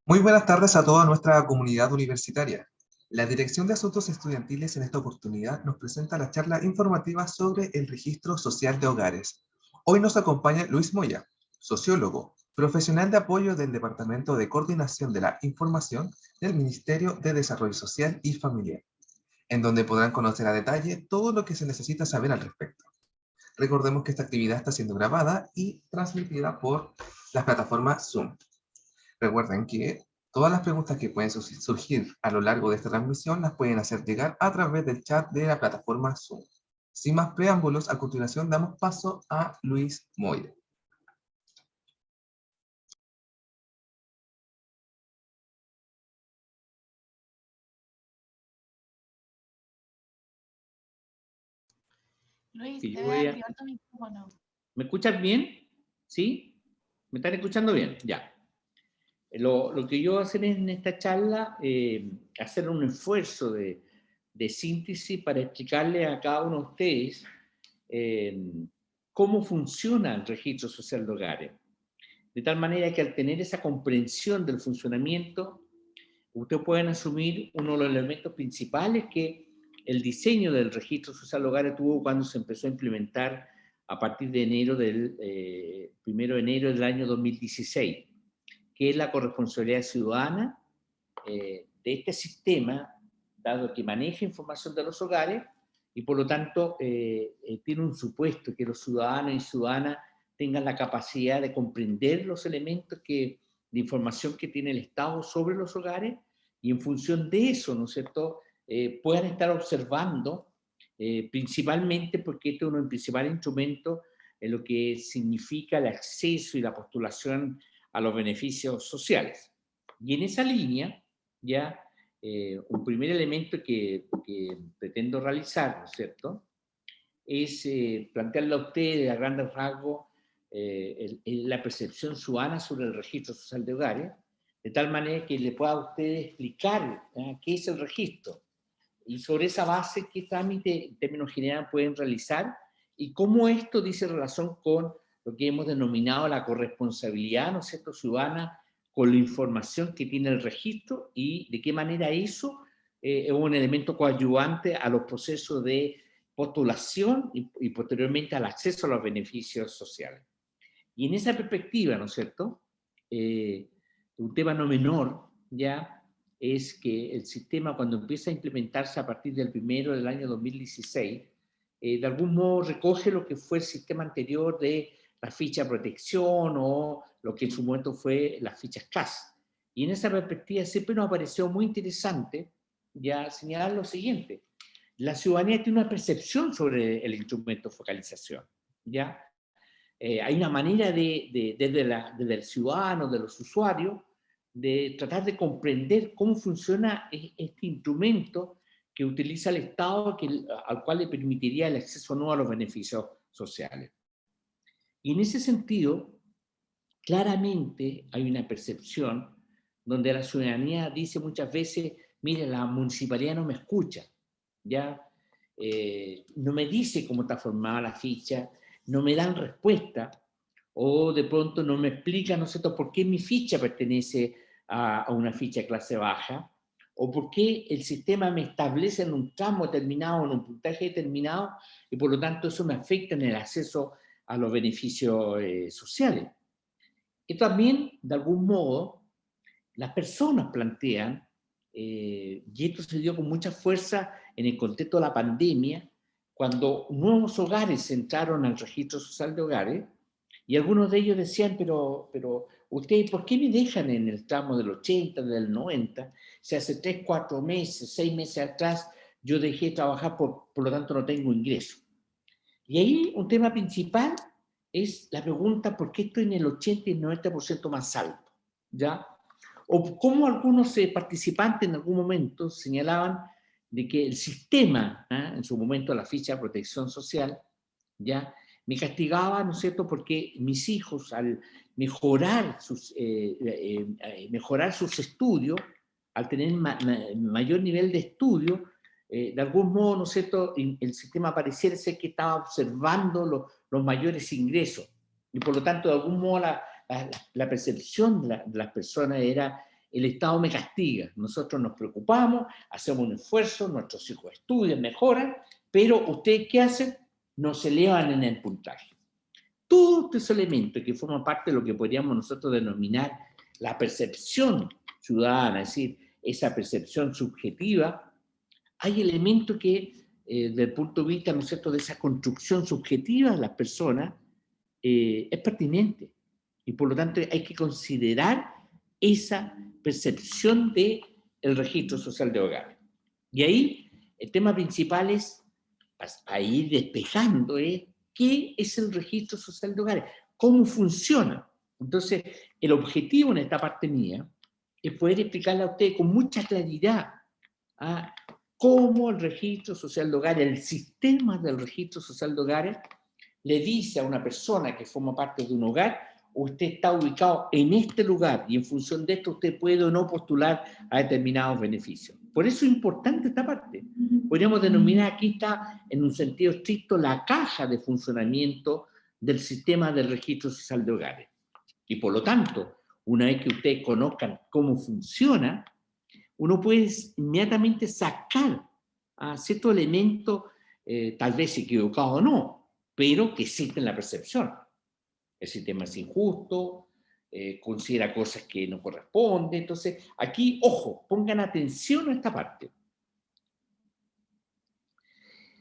Muy buenas tardes a toda nuestra comunidad universitaria. La Dirección de Asuntos Estudiantiles en esta oportunidad nos presenta la charla informativa sobre el registro social de hogares. Hoy nos acompaña Luis Moya, sociólogo, profesional de apoyo del Departamento de Coordinación de la Información del Ministerio de Desarrollo Social y Familiar, en donde podrán conocer a detalle todo lo que se necesita saber al respecto. Recordemos que esta actividad está siendo grabada y transmitida por las plataformas Zoom. Recuerden que todas las preguntas que pueden surgir a lo largo de esta transmisión las pueden hacer llegar a través del chat de la plataforma Zoom. Sin más preámbulos, a continuación damos paso a Luis Moya. Luis, Sí, debe haber abierto tu micrófono. ¿Me escuchan bien? ¿Sí? ¿Me están escuchando bien? Ya. Lo que yo voy a hacer en esta charla, hacer un esfuerzo de síntesis para explicarle a cada uno de ustedes cómo funciona el registro social de hogares. De tal manera que al tener esa comprensión del funcionamiento, ustedes pueden asumir uno de los elementos principales que el diseño del registro social de hogares tuvo cuando se empezó a implementar a partir de enero del 1 de enero del año 2016, que es la corresponsabilidad ciudadana de este sistema, dado que maneja información de los hogares y por lo tanto tiene un supuesto que los ciudadanos y ciudadanas tengan la capacidad de comprender los elementos de información que tiene el Estado sobre los hogares y en función de eso, ¿no es cierto?, puedan estar observando, principalmente porque este es uno de los principales instrumentos en lo que significa el acceso y la postulación a los beneficios sociales. Y en esa línea, ya, un primer elemento que pretendo realizar, ¿no es cierto?, es plantearle a ustedes a grandes rasgos la percepción ciudadana sobre el registro social de hogares, de tal manera que le pueda a ustedes explicar qué es el registro y sobre esa base qué trámite en términos generales pueden realizar y cómo esto dice relación con lo que hemos denominado la corresponsabilidad, ¿no es cierto?, ciudadana con la información que tiene el registro y de qué manera eso es un elemento coadyuvante a los procesos de postulación y posteriormente al acceso a los beneficios sociales. Y en esa perspectiva, ¿no es cierto?, un tema no menor ya es que el sistema cuando empieza a implementarse a partir del 1 del año 2016, de algún modo recoge lo que fue el sistema anterior de la ficha de protección o lo que en su momento fue las fichas CAS. Y en esa perspectiva siempre nos pareció muy interesante ya señalar lo siguiente: la ciudadanía tiene una percepción sobre el instrumento de focalización, ¿ya? Hay una manera desde el ciudadano, de los usuarios, de tratar de comprender cómo funciona este instrumento que utiliza el Estado, al cual le permitiría el acceso no a los beneficios sociales. Y en ese sentido, claramente hay una percepción donde la ciudadanía dice muchas veces: mire, la municipalidad no me escucha, ¿ya? No me dice cómo está formada la ficha, no me dan respuesta, o de pronto no me explican, ¿no es cierto?, por qué mi ficha pertenece a una ficha de clase baja, o por qué el sistema me establece en un tramo determinado, en un puntaje determinado, y por lo tanto eso me afecta en el acceso a los beneficios sociales. Y también, de algún modo, las personas plantean, y esto se dio con mucha fuerza en el contexto de la pandemia, cuando nuevos hogares entraron al registro social de hogares, y algunos de ellos decían: pero ustedes, ¿por qué me dejan en el tramo del 80, del 90? Si hace 3, 4 meses, 6 meses atrás yo dejé de trabajar, por lo tanto no tengo ingreso. Y ahí un tema principal es la pregunta: ¿por qué estoy en el 80 y el 90% más alto? ¿Ya? O cómo algunos participantes en algún momento señalaban de que el sistema, en su momento la ficha de protección social, ya me castigaba, ¿no es cierto?, porque mis hijos, al mejorar sus estudios, al tener mayor nivel de estudio, de algún modo, ¿no es cierto?, el sistema pareciera ser que estaba observando los mayores ingresos, y por lo tanto, de algún modo, la percepción de las personas era el Estado me castiga. Nosotros nos preocupamos, hacemos un esfuerzo, nuestros hijos estudian, mejoran, pero ¿ustedes qué hacen? Nos elevan en el puntaje. Todos estos elementos que forman parte de lo que podríamos nosotros denominar la percepción ciudadana, es decir, esa percepción subjetiva, hay elementos que, desde el punto de vista, ¿no es cierto?, de esa construcción subjetiva de las personas, es pertinente. Y por lo tanto hay que considerar esa percepción del registro social de hogares. Y ahí el tema principal es, a ir despejando, ¿qué es el registro social de hogares? ¿Cómo funciona? Entonces, el objetivo en esta parte mía es poder explicarle a usted con mucha claridad cómo el registro social de hogares, el sistema del registro social de hogares, le dice a una persona que forma parte de un hogar: usted está ubicado en este lugar y en función de esto usted puede o no postular a determinados beneficios. Por eso es importante esta parte. Podríamos denominar, aquí está en un sentido estricto, la caja de funcionamiento del sistema del registro social de hogares. Y por lo tanto, una vez que ustedes conozcan cómo funciona, uno puede inmediatamente sacar a ciertos elementos, tal vez equivocados o no, pero que existen la percepción. El sistema es injusto, considera cosas que no corresponden. Entonces, aquí, ojo, pongan atención a esta parte.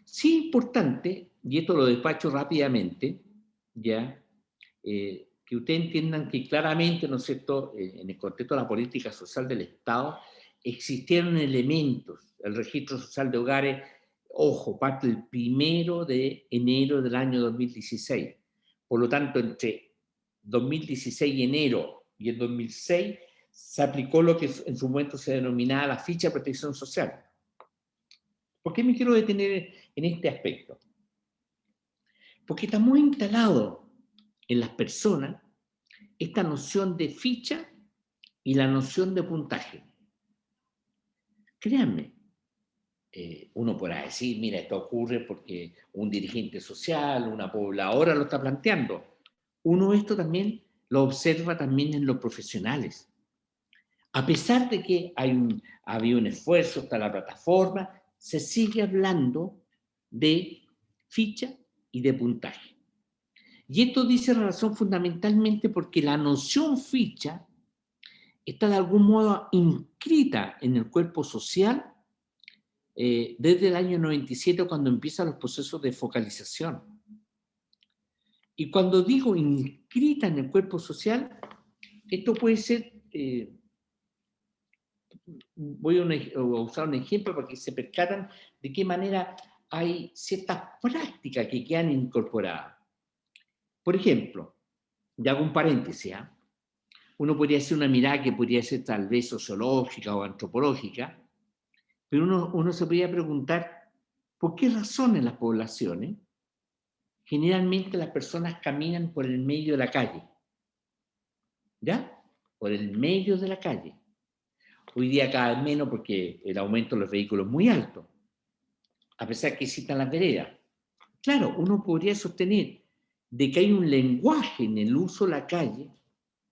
Sí es importante, y esto lo despacho rápidamente, ya, que ustedes entiendan que claramente, ¿no es cierto?, en el contexto de la política social del Estado, existieron elementos, el registro social de hogares, ojo, parte el 1 de enero del año 2016. Por lo tanto, entre 2016 enero y el 2006 se aplicó lo que en su momento se denominaba la ficha de protección social. ¿Por qué me quiero detener en este aspecto? Porque está muy instalado en las personas esta noción de ficha y la noción de puntaje. Créanme, uno podrá decir, mira, esto ocurre porque un dirigente social, una pobladora lo está planteando. Uno esto también lo observa también en los profesionales. A pesar de que ha habido un esfuerzo, está la plataforma, se sigue hablando de ficha y de puntaje. Y esto dice razón fundamentalmente porque la noción ficha está de algún modo inscrita en el cuerpo social desde el año 97, cuando empiezan los procesos de focalización. Y cuando digo inscrita en el cuerpo social, esto puede ser, voy a usar un ejemplo para que se percatan de qué manera hay ciertas prácticas que quedan incorporadas. Por ejemplo, y hago un paréntesis, uno podría hacer una mirada que podría ser tal vez sociológica o antropológica, pero uno se podría preguntar, ¿por qué razón en las poblaciones generalmente las personas caminan por el medio de la calle? ¿Ya? Por el medio de la calle. Hoy día cada vez menos porque el aumento de los vehículos es muy alto, a pesar que existan las veredas. Claro, uno podría sostener de que hay un lenguaje en el uso de la calle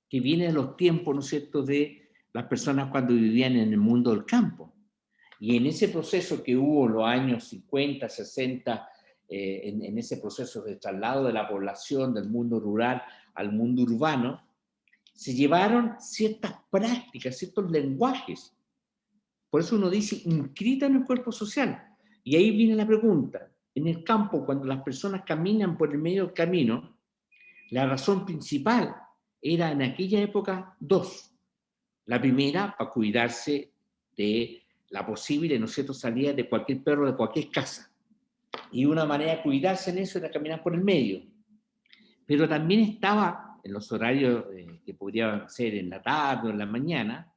que viene de los tiempos, ¿no es cierto?, de las personas cuando vivían en el mundo del campo. Y en ese proceso que hubo en los años 50, 60, en ese proceso de traslado de la población del mundo rural al mundo urbano, se llevaron ciertas prácticas, ciertos lenguajes. Por eso uno dice, inscrita en el cuerpo social. Y ahí viene la pregunta. En el campo, cuando las personas caminan por el medio del camino, la razón principal era en aquella época dos. La primera, para cuidarse de la posible, ¿no es cierto?, salida de cualquier perro de cualquier casa. Y una manera de cuidarse en eso era caminar por el medio. Pero también estaba, en los horarios que podrían ser en la tarde o en la mañana,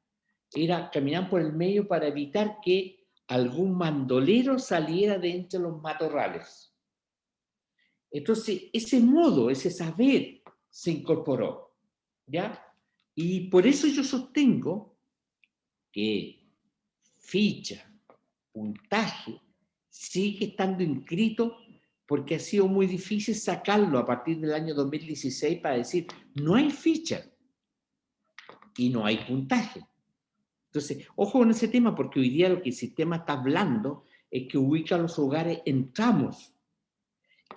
era caminar por el medio para evitar que algún mandolero saliera de entre los matorrales. Entonces, ese modo, ese saber se incorporó, ¿ya? Y por eso yo sostengo que ficha, puntaje, sigue estando inscrito porque ha sido muy difícil sacarlo a partir del año 2016 para decir, no hay ficha y no hay puntaje. Entonces, ojo con ese tema, porque hoy día lo que el sistema está hablando es que ubica los hogares en tramos.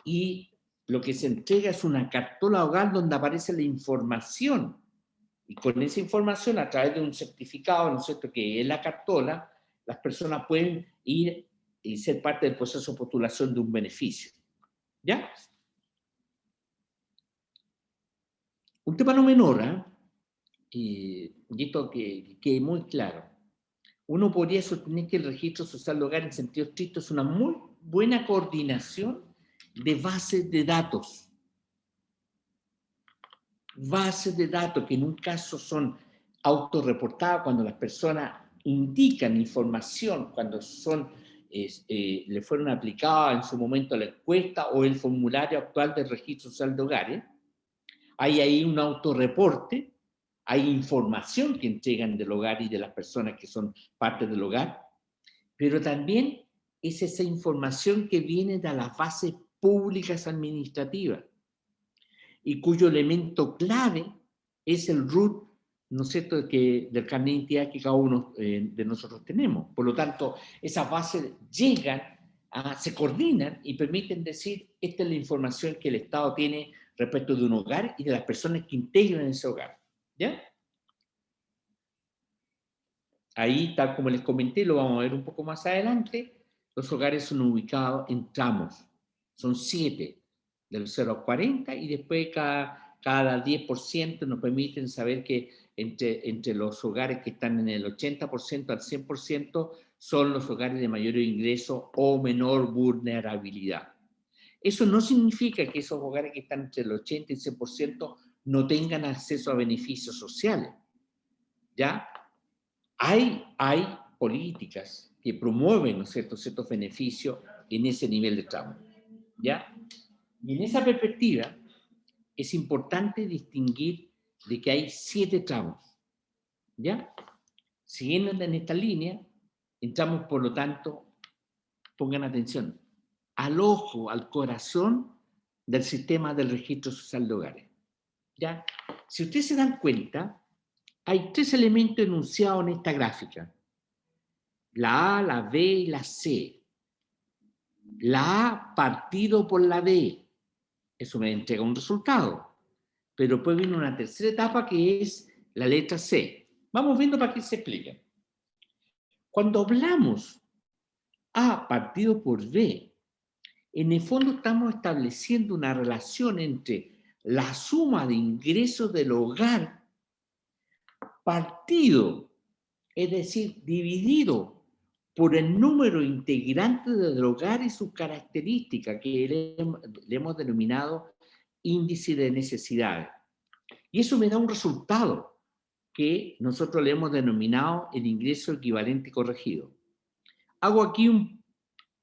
Y lo que se entrega es una cartola hogar donde aparece la información. Y con esa información, a través de un certificado, ¿no es cierto?, que es la cartola, las personas pueden ir y ser parte del proceso de postulación de un beneficio. ¿Ya? Un tema no menor, ¿eh? Y esto que quede muy claro. Uno podría sostener que el registro social de hogar en sentido estricto es una muy buena coordinación de bases de datos. Bases de datos que en un caso son autorreportadas cuando las personas indican información, cuando son, le fueron aplicadas en su momento la encuesta o el formulario actual del registro social de hogares. Hay ahí un autorreporte, hay información que entregan del hogar y de las personas que son parte del hogar, pero también es esa información que viene de las bases públicas administrativas y cuyo elemento clave es el root, ¿no es cierto?, del carnet de identidad que cada uno de nosotros tenemos. Por lo tanto, esas bases llegan, se coordinan y permiten decir, esta es la información que el Estado tiene respecto de un hogar y de las personas que integran ese hogar. ¿Ya? Ahí, tal como les comenté, lo vamos a ver un poco más adelante, los hogares son ubicados en tramos. Son 7, del 0 a 40, y después cada 10% nos permiten saber que entre los hogares que están en el 80% al 100% son los hogares de mayor ingreso o menor vulnerabilidad. Eso no significa que esos hogares que están entre el 80 y el 100% no tengan acceso a beneficios sociales. ¿Ya? Hay políticas que promueven, ¿no es cierto?, ciertos beneficios en ese nivel de tramo. ¿Ya? Y en esa perspectiva es importante distinguir de que hay 7 tramos. ¿Ya? Siguiendo en esta línea, entramos, por lo tanto, pongan atención, al ojo, al corazón del sistema del registro social de hogares. ¿Ya? Si ustedes se dan cuenta, hay 3 elementos enunciados en esta gráfica. La A, la B y la C. La A partido por la B. Eso me entrega un resultado. Pero después viene una tercera etapa que es la letra C. Vamos viendo para que se explique. Cuando hablamos A partido por B, en el fondo estamos estableciendo una relación entre la suma de ingresos del hogar partido, es decir, dividido por el número integrante del hogar y sus características, que le hemos denominado índice de necesidades. Y eso me da un resultado que nosotros le hemos denominado el ingreso equivalente corregido. Hago aquí un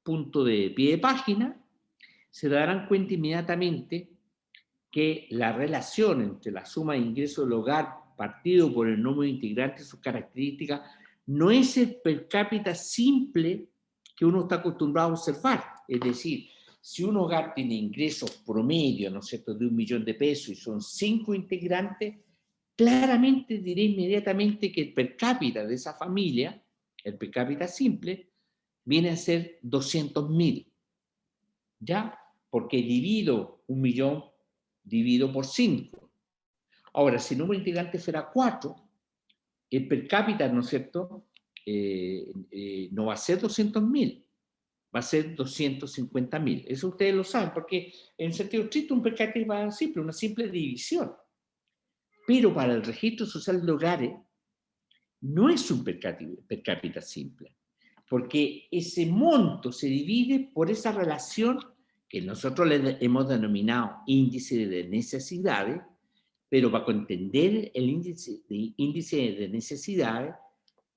punto de pie de página, se darán cuenta inmediatamente que la relación entre la suma de ingresos del hogar partido por el número de integrantes y sus características no es el per cápita simple que uno está acostumbrado a observar. Es decir, si un hogar tiene ingresos promedio, ¿no es cierto?, de 1 millón de pesos y son 5 integrantes, claramente diré inmediatamente que el per cápita de esa familia, el per cápita simple, viene a ser 200.000. ¿Ya? Porque divido 1 millón, divido por 5. Ahora, si el número de integrantes fuera 4, el per cápita, ¿no es cierto?, no va a ser 200.000, va a ser 250.000. Eso ustedes lo saben, porque en sentido estricto un per cápita va simple, una simple división. Pero para el registro social de hogares no es un per cápita simple, porque ese monto se divide por esa relación que nosotros le hemos denominado índice de necesidades, pero para entender el índice de necesidades,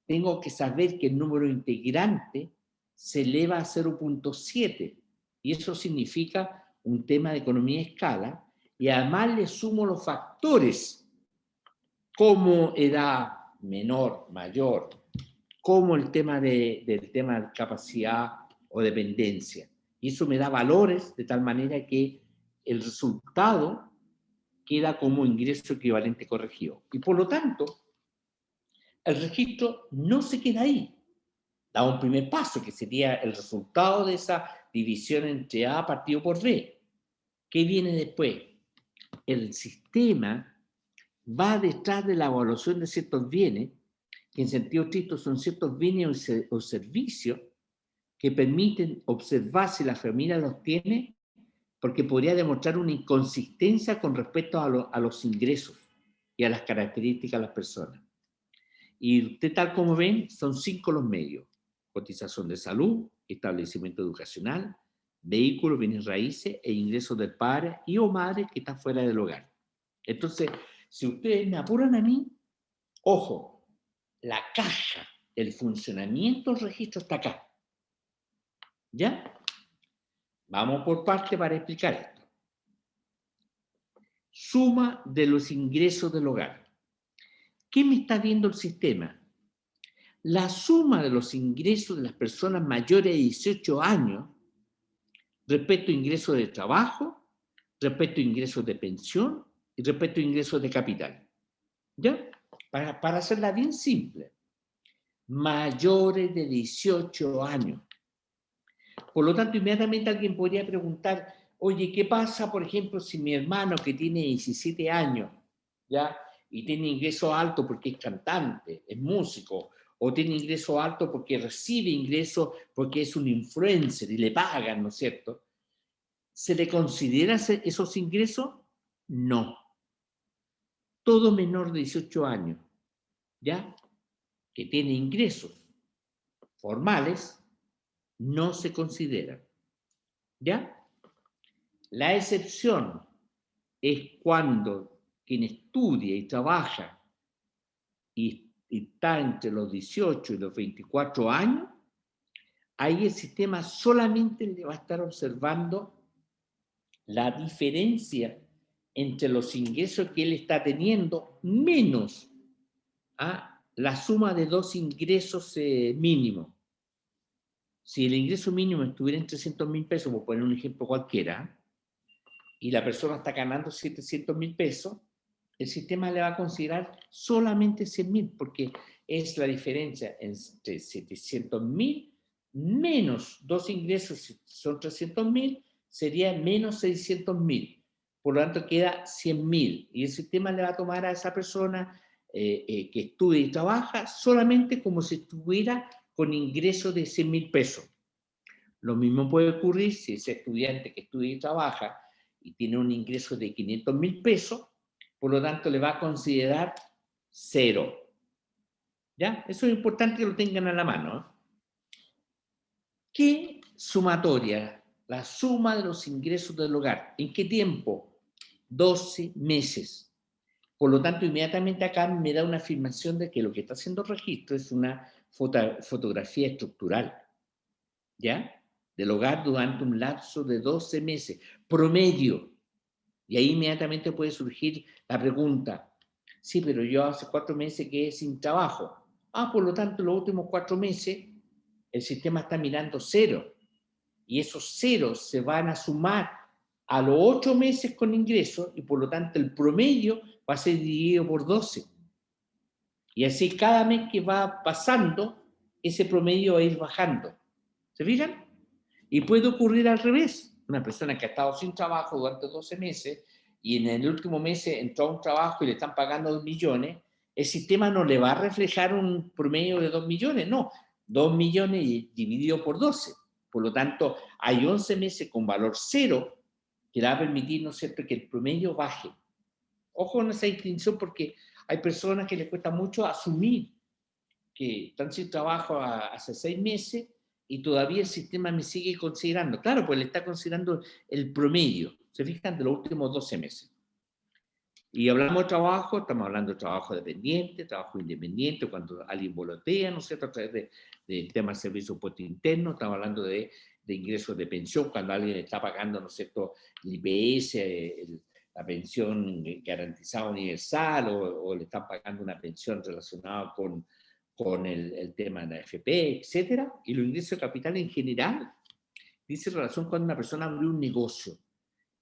tengo que saber que el número integrante se eleva a 0.7, y eso significa un tema de economía de escala, y además le sumo los factores como edad menor, mayor, como el tema del tema de capacidad o dependencia. Y eso me da valores de tal manera que el resultado queda como ingreso equivalente corregido. Y por lo tanto, el registro no se queda ahí. Da un primer paso, que sería el resultado de esa división entre A partido por B. ¿Qué viene después? El sistema va detrás de la evaluación de ciertos bienes, que en sentido estricto son ciertos bienes o servicios que permiten observar si la familia los tiene, porque podría demostrar una inconsistencia con respecto a los ingresos y a las características de las personas. Y usted, tal como ven, son 5 los medios: cotización de salud, establecimiento educacional, vehículos, bienes raíces e ingresos del padre y o madre que está fuera del hogar. Entonces, si ustedes me apuran a mí, ojo, la caja, el funcionamiento del registro está acá. ¿Ya? Vamos por parte para explicar esto. Suma de los ingresos del hogar. ¿Qué me está viendo el sistema? La suma de los ingresos de las personas mayores de 18 años respecto a ingresos de trabajo, respecto a ingresos de pensión y respecto a ingresos de capital. ¿Ya? Para hacerla bien simple. Mayores de 18 años. Por lo tanto, inmediatamente alguien podría preguntar, oye, ¿qué pasa, por ejemplo, si mi hermano que tiene 17 años, ¿ya? Y tiene ingreso alto porque es cantante, es músico, o tiene ingreso alto porque recibe ingreso porque es un influencer y le pagan, ¿no es cierto? ¿Se le considera esos ingresos? No. Todo menor de 18 años, ¿ya? Que tiene ingresos formales, no se considera. ¿Ya? La excepción es cuando quien estudia y trabaja y está entre los 18 y los 24 años, ahí el sistema solamente le va a estar observando la diferencia entre los ingresos que él está teniendo menos la suma de dos ingresos mínimos. Si el ingreso mínimo estuviera en 300.000 pesos, por poner un ejemplo cualquiera, y la persona está ganando 700.000 pesos, el sistema le va a considerar solamente 100.000, porque es la diferencia entre 700.000 menos dos ingresos, si son 300.000, sería menos 600.000. Por lo tanto, queda 100.000. Y el sistema le va a tomar a esa persona que estudia y trabaja solamente como si estuviera con ingresos de 100.000 pesos. Lo mismo puede ocurrir si ese estudiante que estudia y trabaja y tiene un ingreso de 500.000 pesos, por lo tanto le va a considerar cero. ¿Ya? Eso es importante que lo tengan a la mano. ¿Qué sumatoria? La suma de los ingresos del hogar. ¿En qué tiempo? 12 meses. Por lo tanto, inmediatamente acá me da una afirmación de que lo que está haciendo el registro es una fotografía estructural, ¿ya? Del hogar durante un lapso de 12 meses, promedio. Y ahí inmediatamente puede surgir la pregunta, sí, pero yo hace 4 meses quedé sin trabajo. Por lo tanto, los últimos 4 meses el sistema está mirando cero. Y esos ceros se van a sumar a los 8 meses con ingresos y por lo tanto el promedio va a ser dividido por 12. Y así cada mes que va pasando, ese promedio va a ir bajando. ¿Se fijan? Y puede ocurrir al revés. Una persona que ha estado sin trabajo durante 12 meses y en el último mes entró a un trabajo y le están pagando 2 millones, el sistema no le va a reflejar un promedio de 2 millones, no. 2 millones dividido por 12. Por lo tanto, hay 11 meses con valor cero que le va a permitir, ¿no es cierto?, que el promedio baje. Ojo con esa distinción porque hay personas que les cuesta mucho asumir que están sin trabajo hace 6 meses y todavía el sistema me sigue considerando. Claro, pues le está considerando el promedio, se fijan, de los últimos 12 meses. Y hablamos de trabajo, estamos hablando de trabajo dependiente, trabajo independiente, cuando alguien volotea, ¿no es cierto?, a través de temas de servicio puesto interno, estamos hablando de ingresos de pensión, cuando alguien está pagando, ¿no es cierto?, el IPS, la pensión garantizada universal, o le están pagando una pensión relacionada con el tema de la AFP, etcétera. Y los ingresos de capital en general dice relación cuando una persona abrió un negocio.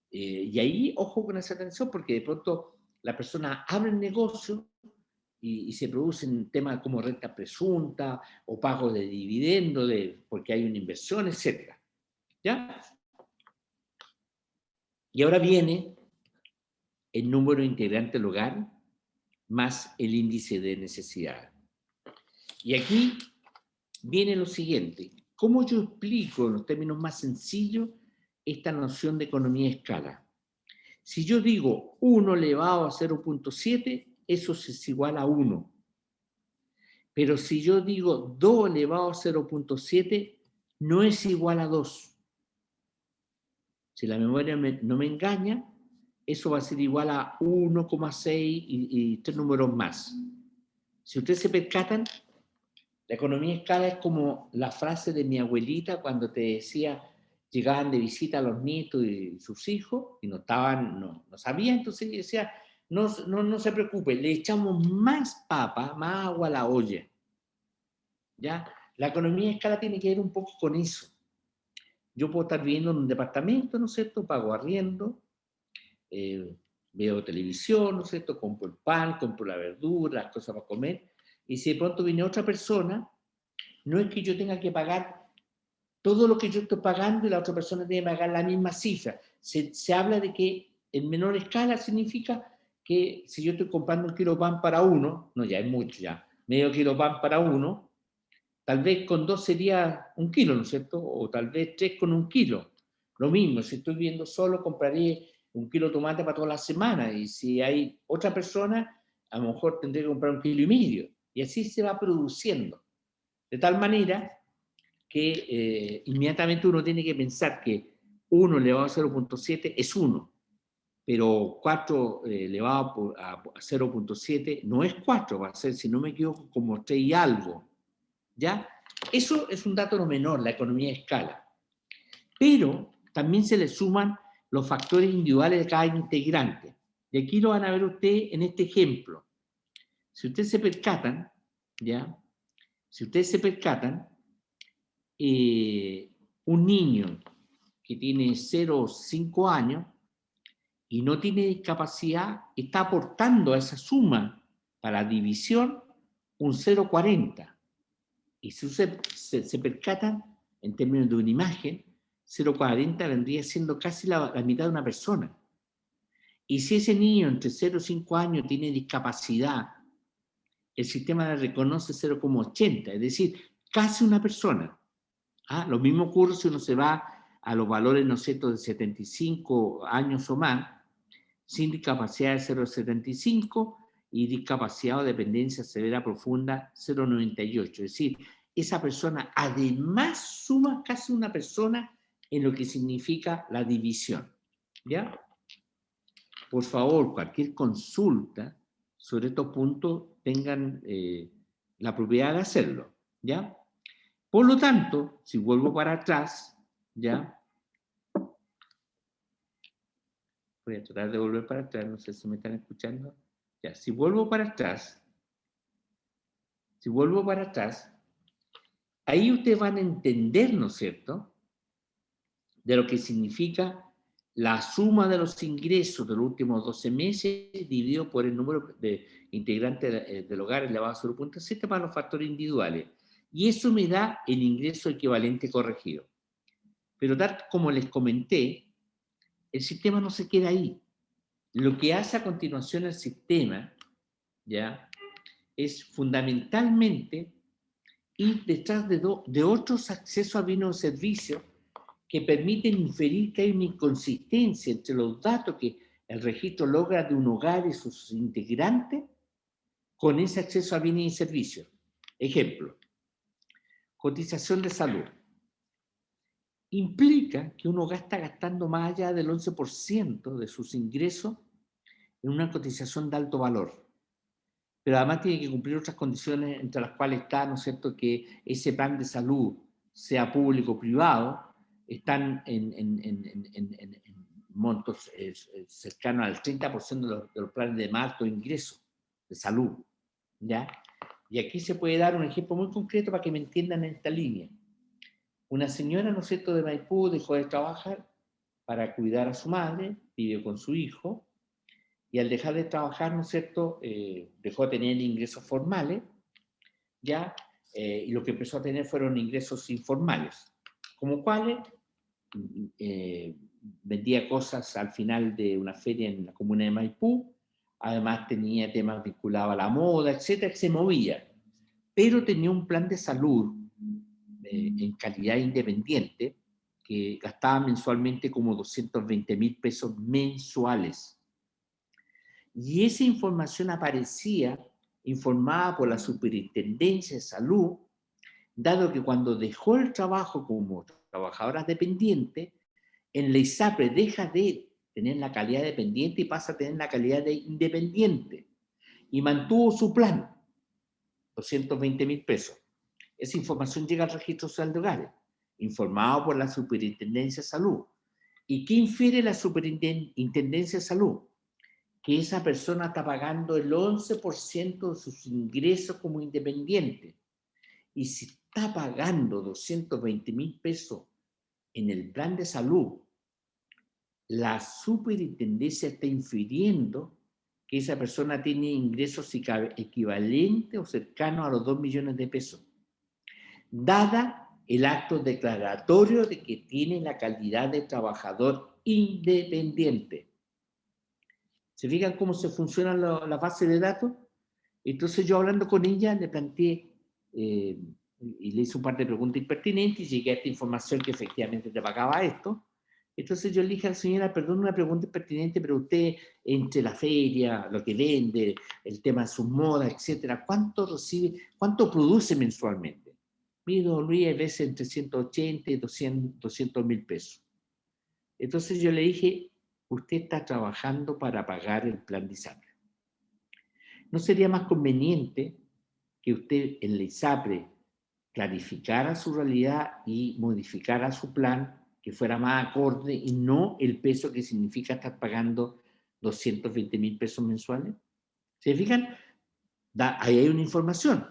Y ahí, ojo con esa atención, porque de pronto la persona abre el negocio y se producen temas como renta presunta o pago de dividendo porque hay una inversión, etc. ¿Ya? Y ahora viene el número de integrantes del hogar más el índice de necesidad. Y aquí viene lo siguiente. ¿Cómo yo explico en los términos más sencillos esta noción de economía de escala? Si yo digo 1 elevado a 0.7, eso es igual a 1. Pero si yo digo 2 elevado a 0.7, no es igual a 2. Si la memoria no me engaña, eso va a ser igual a 1,6 y 3 números más. Si ustedes se percatan, la economía de escala es como la frase de mi abuelita cuando te decía, llegaban de visita a los nietos y sus hijos y no sabían, entonces decía, no se preocupe, le echamos más papa, más agua a la olla. ¿Ya? La economía de escala tiene que ver un poco con eso. Yo puedo estar viviendo en un departamento, ¿no es cierto? Pago arriendo, veo televisión, ¿no es cierto? Compro el pan, compro la verdura, las cosas para comer, y si de pronto viene otra persona, no es que yo tenga que pagar todo lo que yo estoy pagando y la otra persona tiene que pagar la misma cifra. Se habla de que en menor escala significa que si yo estoy comprando 1 kilo de pan para uno, no, ya es mucho ya, medio kilo de pan para uno, tal vez con 2 sería 1 kilo, ¿no es cierto? O tal vez 3 con 1 kilo. Lo mismo, si estoy viviendo solo, compraré 1 kilo de tomate para toda la semana. Y si hay otra persona, a lo mejor tendré que comprar 1,5 kilos. Y así se va produciendo. De tal manera que inmediatamente uno tiene que pensar que 1 elevado a 0.7 es 1, pero 4 elevado a 0.7 no es 4, va a ser, si no me equivoco, como 3 y algo. ¿Ya? Eso es un dato no menor, la economía de escala. Pero también se le suman los factores individuales de cada integrante. Y aquí lo van a ver ustedes en este ejemplo. Si ustedes se percatan, ¿ya? Si ustedes se percatan, un niño que tiene 0 o 5 años y no tiene discapacidad está aportando a esa suma para la división un 0,40. Y si se percatan, en términos de una imagen, 0,40 vendría siendo casi la mitad de una persona. Y si ese niño entre 0 y 5 años tiene discapacidad, el sistema le reconoce 0,80, es decir, casi una persona. Lo mismo ocurre si uno se va a los valores, ¿no es cierto?, de 75 años o más, sin discapacidad de 0,75 y discapacidad o dependencia severa profunda 0,98. Es decir, esa persona además suma casi una persona en lo que significa la división. ¿Ya? Por favor, cualquier consulta sobre estos puntos tengan la propiedad de hacerlo. ¿Ya? Por lo tanto, si vuelvo para atrás, ¿ya? Voy a tratar de volver para atrás, no sé si me están escuchando. Ya, si vuelvo para atrás, ahí ustedes van a entender, ¿no es cierto?, de lo que significa la suma de los ingresos de los últimos 12 meses dividido por el número de integrantes del hogar elevado a 0,7 para los factores individuales. Y eso me da el ingreso equivalente corregido. Pero tal como les comenté, el sistema no se queda ahí. Lo que hace a continuación el sistema, ¿ya?, es fundamentalmente ir detrás de otros accesos a bienes o servicios que permiten inferir que hay una inconsistencia entre los datos que el registro logra de un hogar y sus integrantes con ese acceso a bienes y servicios. Ejemplo, cotización de salud. Implica que uno está gastando más allá del 11% de sus ingresos en una cotización de alto valor. Pero además tiene que cumplir otras condiciones entre las cuales está, ¿no es cierto?, que ese plan de salud, sea público o privado, están en montos cercanos al 30% de los planes de más alto ingreso de salud. ¿Ya? Y aquí se puede dar un ejemplo muy concreto para que me entiendan en esta línea. Una señora, ¿no es cierto?, de Maipú dejó de trabajar para cuidar a su madre, vive con su hijo, y al dejar de trabajar, ¿no es cierto?, dejó de tener ingresos formales, ¿ya? Y lo que empezó a tener fueron ingresos informales, como cuáles vendía cosas al final de una feria en la comuna de Maipú, además tenía temas vinculados a la moda, etcétera, que se movía, pero tenía un plan de salud en calidad independiente que gastaba mensualmente como 220.000 pesos mensuales. Y esa información aparecía informada por la Superintendencia de Salud, dado que cuando dejó el trabajo como trabajadora dependiente, en la ISAPRE deja de tener la calidad de dependiente y pasa a tener la calidad de independiente. Y mantuvo su plan, 220.000 pesos. Esa información llega al Registro Social de Hogares, informado por la Superintendencia de Salud. ¿Y qué infiere la Superintendencia de Salud? Que esa persona está pagando el 11% de sus ingresos como independiente. Y si está pagando 220.000 pesos en el plan de salud, la superintendencia está infiriendo que esa persona tiene ingresos equivalentes o cercanos a los 2 millones de pesos, dada el acto declaratorio de que tiene la calidad de trabajador independiente. ¿Se fijan cómo se funciona la base de datos? Entonces yo hablando con ella le planteé y le hice un par de preguntas impertinentes y llegué a esta información que efectivamente te pagaba esto. Entonces yo le dije a la señora, perdón, una pregunta impertinente, pero usted entre la feria, lo que vende, el tema de sus modas, etcétera, ¿cuánto recibe, cuánto produce mensualmente? Mire, don Luis, a veces entre 180 y 200.000 pesos. Entonces yo le dije, usted está trabajando para pagar el plan de ISAPRE. ¿No sería más conveniente que usted en la ISAPRE clarificara su realidad y modificara su plan, que fuera más acorde y no el peso que significa estar pagando 220.000 pesos mensuales? ¿Se fijan? Ahí hay una información,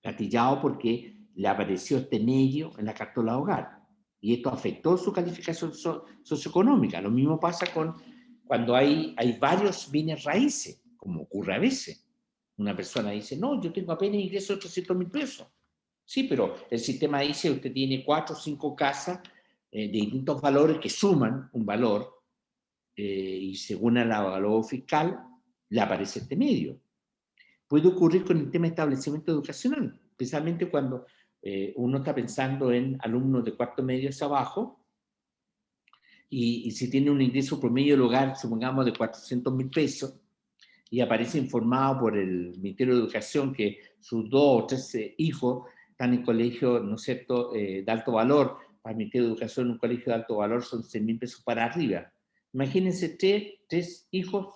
gatillado porque le apareció este medio en la cartola de hogar y esto afectó su calificación socioeconómica. Lo mismo pasa cuando hay varios bienes raíces, como ocurre a veces. Una persona dice, no, yo tengo apenas ingreso de 800.000 pesos. Sí, pero el sistema dice que usted tiene 4 o 5 casas de distintos valores que suman un valor y según el valor fiscal le aparece este medio. Puede ocurrir con el tema de establecimiento educacional, especialmente cuando uno está pensando en alumnos de cuarto medio hacia abajo y si tiene un ingreso promedio del hogar, supongamos de 400.000 pesos, y aparece informado por el Ministerio de Educación que sus 2 o 3 hijos están en colegio, ¿no es cierto?, de alto valor. Para el Ministerio de Educación, en un colegio de alto valor son 100.000 pesos para arriba. Imagínense 3 hijos,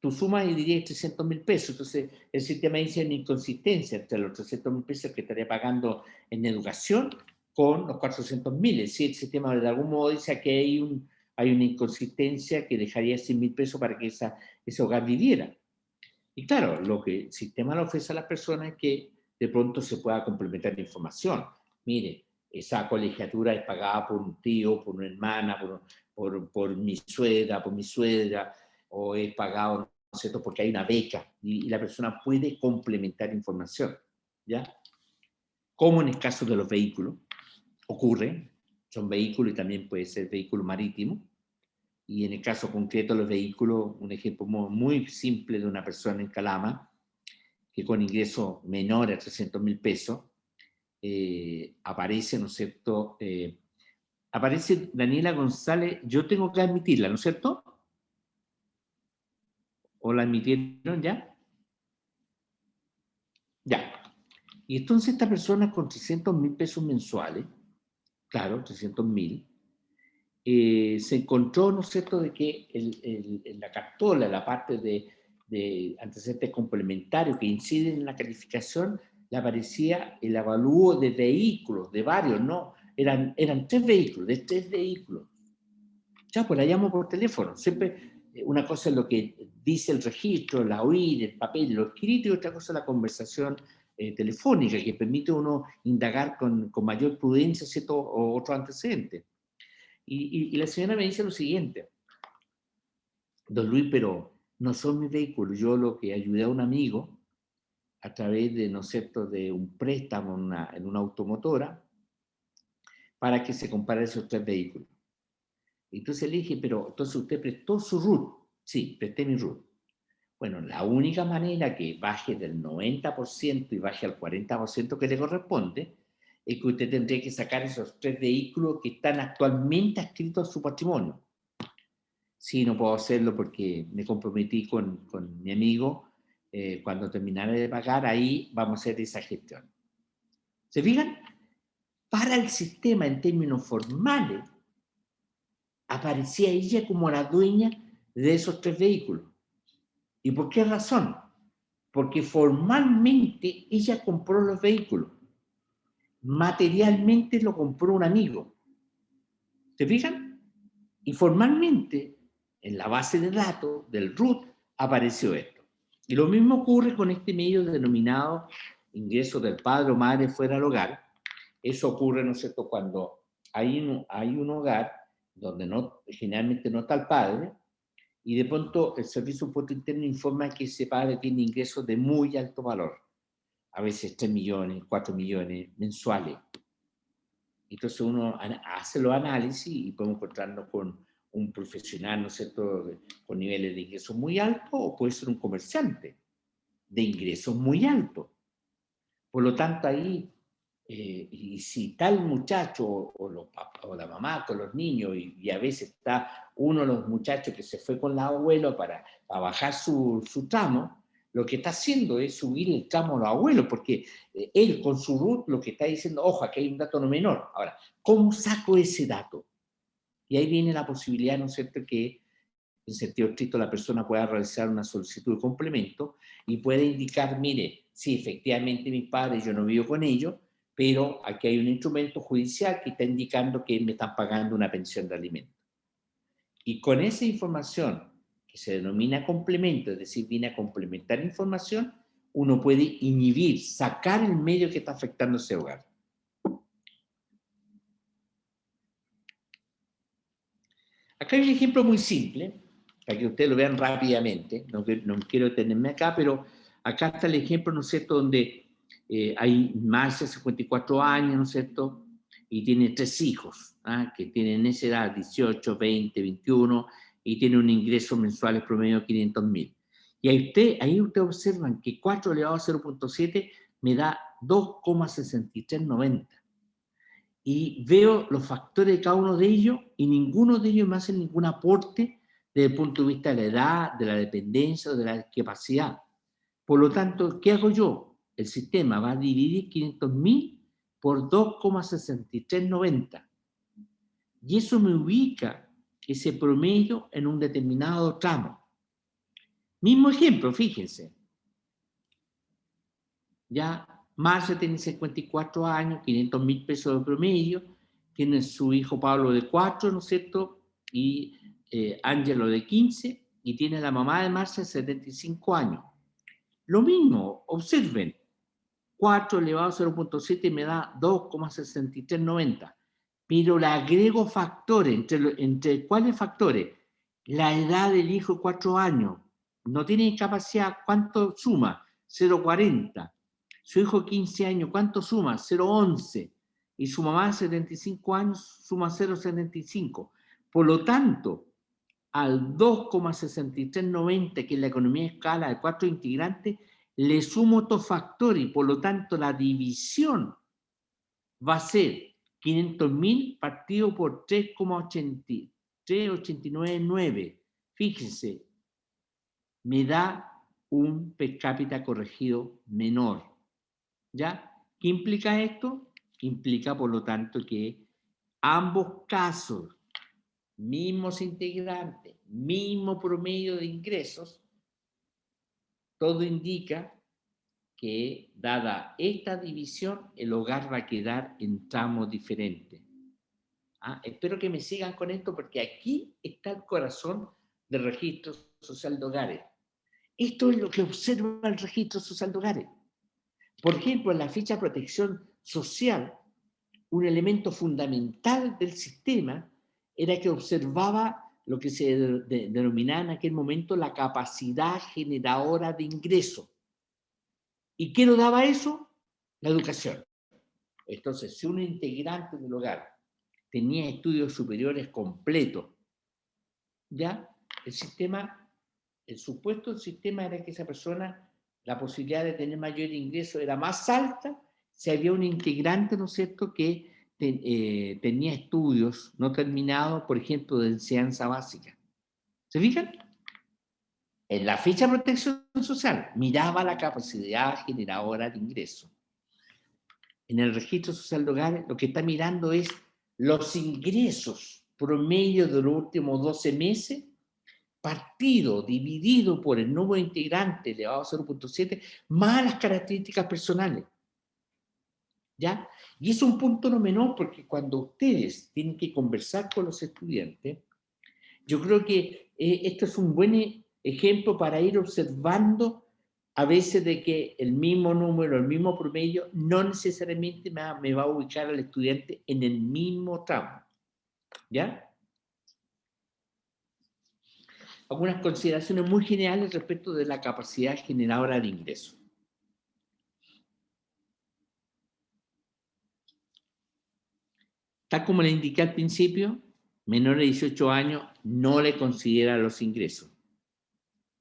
tu suma y dirías 300.000 pesos. Entonces, el sistema dice una inconsistencia entre los 300.000 pesos que estaría pagando en educación con los 400.000. Es decir, el sistema de algún modo dice que hay una inconsistencia que dejaría 100.000 pesos para que ese hogar viviera. Y claro, lo que el sistema le ofrece a las personas es que de pronto se pueda complementar la información. Mire, esa colegiatura es pagada por un tío, por una hermana, por mi suegra, o es pagado, ¿no es cierto?, porque hay una beca y la persona puede complementar información, ¿ya? Como en el caso de los vehículos, ocurre, son vehículos y también puede ser vehículo marítimo, y en el caso concreto de los vehículos, un ejemplo muy simple de una persona en Calama, que con ingreso menor a 300.000 pesos, aparece, ¿no es cierto?, aparece Daniela González, yo tengo que admitirla, ¿no es cierto? ¿O la admitieron ya? Ya. Y entonces esta persona con 300.000 pesos mensuales, claro, 300.000, se encontró, ¿no es cierto?, de que en la cartola, la parte de antecedentes complementarios que inciden en la calificación, le aparecía el avalúo de vehículos, de varios, ¿no? Eran 3 vehículos, de 3 vehículos. Ya, pues la llamo por teléfono. Siempre una cosa es lo que dice el registro, la OIR, el papel, lo escrito, y otra cosa es la conversación telefónica, que permite a uno indagar con mayor prudencia, ¿cierto?, o otro antecedente. Y la señora me dice lo siguiente: don Luis, pero no son mis vehículos. Yo lo que ayudé a un amigo a través de, ¿no es cierto?, de un préstamo en una automotora para que se comprara esos 3 vehículos. Entonces le dije, pero entonces usted prestó su RUT. Sí, presté mi RUT. Bueno, la única manera que baje del 90% y baje al 40% que le corresponde es que usted tendría que sacar esos 3 vehículos que están actualmente adscritos a su patrimonio. Sí, no puedo hacerlo porque me comprometí con mi amigo. Cuando terminara de pagar, ahí vamos a hacer esa gestión. ¿Se fijan? Para el sistema, en términos formales, aparecía ella como la dueña de esos 3 vehículos. ¿Y por qué razón? Porque formalmente ella compró los vehículos. Materialmente lo compró un amigo. ¿Se fijan? Y formalmente, en la base de datos del RUT, apareció esto. Y lo mismo ocurre con este medio denominado ingreso del padre o madre fuera del hogar. Eso ocurre, ¿no es cierto?, cuando hay un hogar donde generalmente no está el padre, y de pronto el Servicio de Impuesto Interno informa que ese padre tiene ingresos de muy alto valor, a veces 3 millones, 4 millones mensuales. Entonces uno hace los análisis y podemos encontrarnos con un profesional, ¿no es cierto?, con niveles de ingresos muy altos, o puede ser un comerciante de ingresos muy altos. Por lo tanto, ahí, y si tal muchacho o la mamá con los niños, y a veces está uno de los muchachos que se fue con la abuela para bajar su tramo, lo que está haciendo es subir el tramo a los abuelos, porque él con su RUT lo que está diciendo, ojo, aquí hay un dato no menor. Ahora, ¿cómo saco ese dato? Y ahí viene la posibilidad, ¿no es cierto?, que en sentido estricto la persona pueda realizar una solicitud de complemento y puede indicar, mire, sí, efectivamente mis padres, yo no vivo con ellos, pero aquí hay un instrumento judicial que está indicando que me están pagando una pensión de alimentos. Y con esa información, que se denomina complemento, es decir, viene a complementar información, uno puede inhibir, sacar el medio que está afectando ese hogar. Acá hay un ejemplo muy simple, para que ustedes lo vean rápidamente, no quiero detenerme acá, pero acá está el ejemplo, ¿no es cierto?, donde hay más de 54 años, ¿no es cierto?, y tiene 3 hijos, que tienen esa edad, 18, 20, 21, y tiene un ingreso mensual promedio de 500.000. Y ahí ustedes observan que 4 elevado a 0.7 me da 2,6390. Y veo los factores de cada uno de ellos y ninguno de ellos me hace ningún aporte desde el punto de vista de la edad, de la dependencia o de la discapacidad. Por lo tanto, ¿qué hago yo? El sistema va a dividir 500.000 por 2,6390. Y eso me ubica ese promedio en un determinado tramo. Mismo ejemplo, fíjense. Ya Marcia tiene 54 años, 500.000 pesos de promedio, tiene su hijo Pablo de 4, ¿no es cierto?, y Ángelo de 15, y tiene la mamá de Marcia de 75 años. Lo mismo, observen, 4 elevado a 0.7 me da 2,6390, pero le agrego factores, ¿entre cuáles factores? La edad del hijo de 4 años, no tiene discapacidad, ¿cuánto suma? 0,40. Su hijo de 15 años, ¿cuánto suma? 0,11. Y su mamá de 75 años suma 0,75. Por lo tanto, al 2,6390, que es la economía de escala de 4 integrantes, le sumo otro factor y por lo tanto la división va a ser 500.000 partido por 3,899. Fíjense, me da un per cápita corregido menor. ¿Ya? ¿Qué implica esto? Implica, por lo tanto, que ambos casos, mismos integrantes, mismo promedio de ingresos, todo indica que, dada esta división, el hogar va a quedar en tramos diferentes. Espero que me sigan con esto porque aquí está el corazón del registro social de hogares. Esto es lo que observa el registro social de hogares. Por ejemplo, en la ficha de protección social, un elemento fundamental del sistema era que observaba lo que se denominaba en aquel momento la capacidad generadora de ingreso. ¿Y qué lo daba eso? La educación. Entonces, si un integrante del hogar tenía estudios superiores completos, ya el supuesto del sistema era que esa persona, la posibilidad de tener mayor ingreso era más alta si había un integrante, ¿no es cierto?, que tenía estudios no terminados, por ejemplo, de enseñanza básica. ¿Se fijan? En la ficha de protección social miraba la capacidad generadora de ingreso. En el registro social de hogares lo que está mirando es los ingresos promedio de los últimos 12 meses, partido, dividido por el número de integrantes elevado a 0.7, más las características personales. ¿Ya? Y es un punto no menor, porque cuando ustedes tienen que conversar con los estudiantes, yo creo que esto es un buen ejemplo para ir observando a veces de que el mismo número, el mismo promedio, no necesariamente me va a ubicar al estudiante en el mismo tramo. ¿Ya? Algunas consideraciones muy generales respecto de la capacidad generadora de ingresos. Tal como le indiqué al principio, menor de 18 años no le considera los ingresos.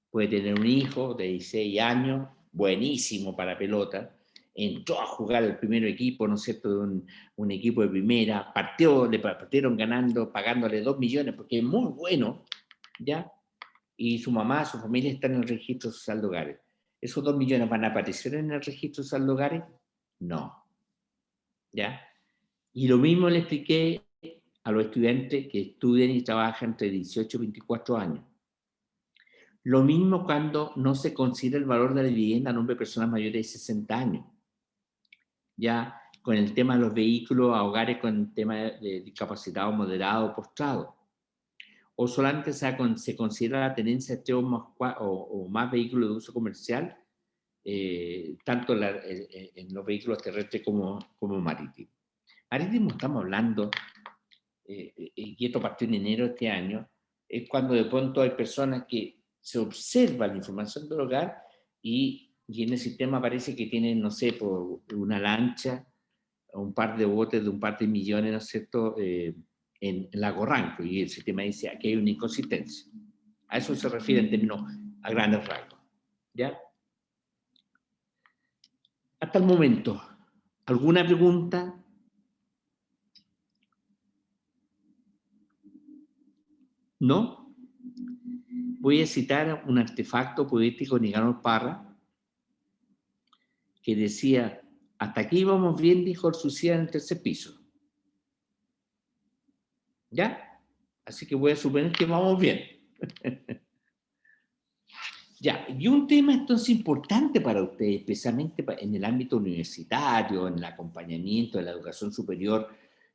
Puede tener un hijo de 16 años, buenísimo para pelota, entró a jugar el primer equipo, ¿no es cierto?, de un equipo de primera, le partieron ganando, pagándole 2 millones, porque es muy bueno, ¿ya? Y su mamá, su familia están en el registro social de hogares. ¿Esos 2 millones van a aparecer en el registro social de hogares? No. ¿Ya? Y lo mismo le expliqué a los estudiantes que estudian y trabajan entre 18 y 24 años. Lo mismo cuando no se considera el valor de la vivienda a nombre de personas mayores de 60 años. Ya con el tema de los vehículos a hogares con el tema de discapacitado moderado o postrado. O solamente se considera la tenencia de 3 o más vehículos de uso comercial, tanto en los vehículos terrestres como marítimos. Marítimo estamos hablando, y esto partió en enero de este año, es cuando de pronto hay personas que se observa la información del hogar y en el sistema parece que tienen, no sé, por una lancha, un par de botes de un par de millones, ¿no es cierto?, en Lago Ranco, y el sistema dice aquí hay una inconsistencia. A eso se refiere en términos a grandes rasgos. ¿Ya? Hasta el momento, ¿alguna pregunta? ¿No? Voy a citar un artefacto poético de Nicanor Parra que decía: hasta aquí vamos bien, dijo el suicida en el tercer piso. ¿Ya? Así que voy a suponer que vamos bien. Ya, y un tema entonces importante para ustedes, especialmente en el ámbito universitario, en el acompañamiento de la educación superior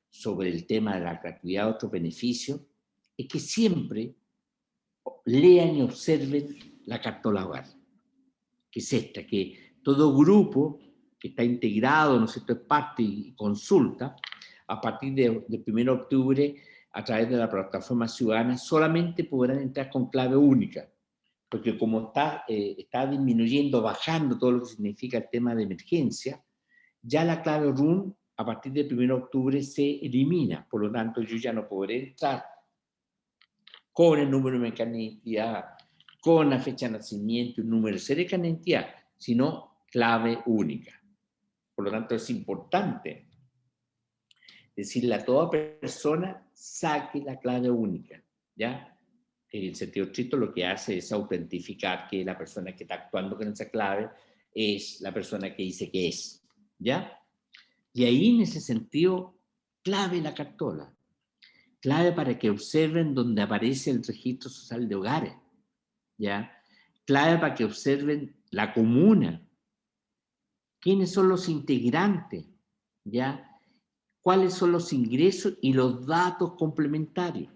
sobre el tema de la gratuidad de otros beneficios, es que siempre lean y observen la cartola hogar, que es esta, que todo grupo que está integrado, ¿no es cierto?, es parte y consulta, a partir del 1 de octubre, a través de la plataforma ciudadana, solamente podrán entrar con clave única, porque como está disminuyendo, bajando todo lo que significa el tema de emergencia, ya la clave RUN a partir del 1 de octubre se elimina, por lo tanto yo ya no podré entrar con el número de mi carnet de identidad, con la fecha de nacimiento, un número de serie de carnet de identidad, sino clave única. Por lo tanto es importante decirle a toda persona, saque la clave única, ¿ya? En sentido estricto lo que hace es autentificar que la persona que está actuando con esa clave es la persona que dice que es, ¿ya? Y ahí en ese sentido, clave la cartola, clave para que observen donde aparece el registro social de hogares, ¿ya? Clave para que observen la comuna, quiénes son los integrantes, ¿ya? Cuáles son los ingresos y los datos complementarios.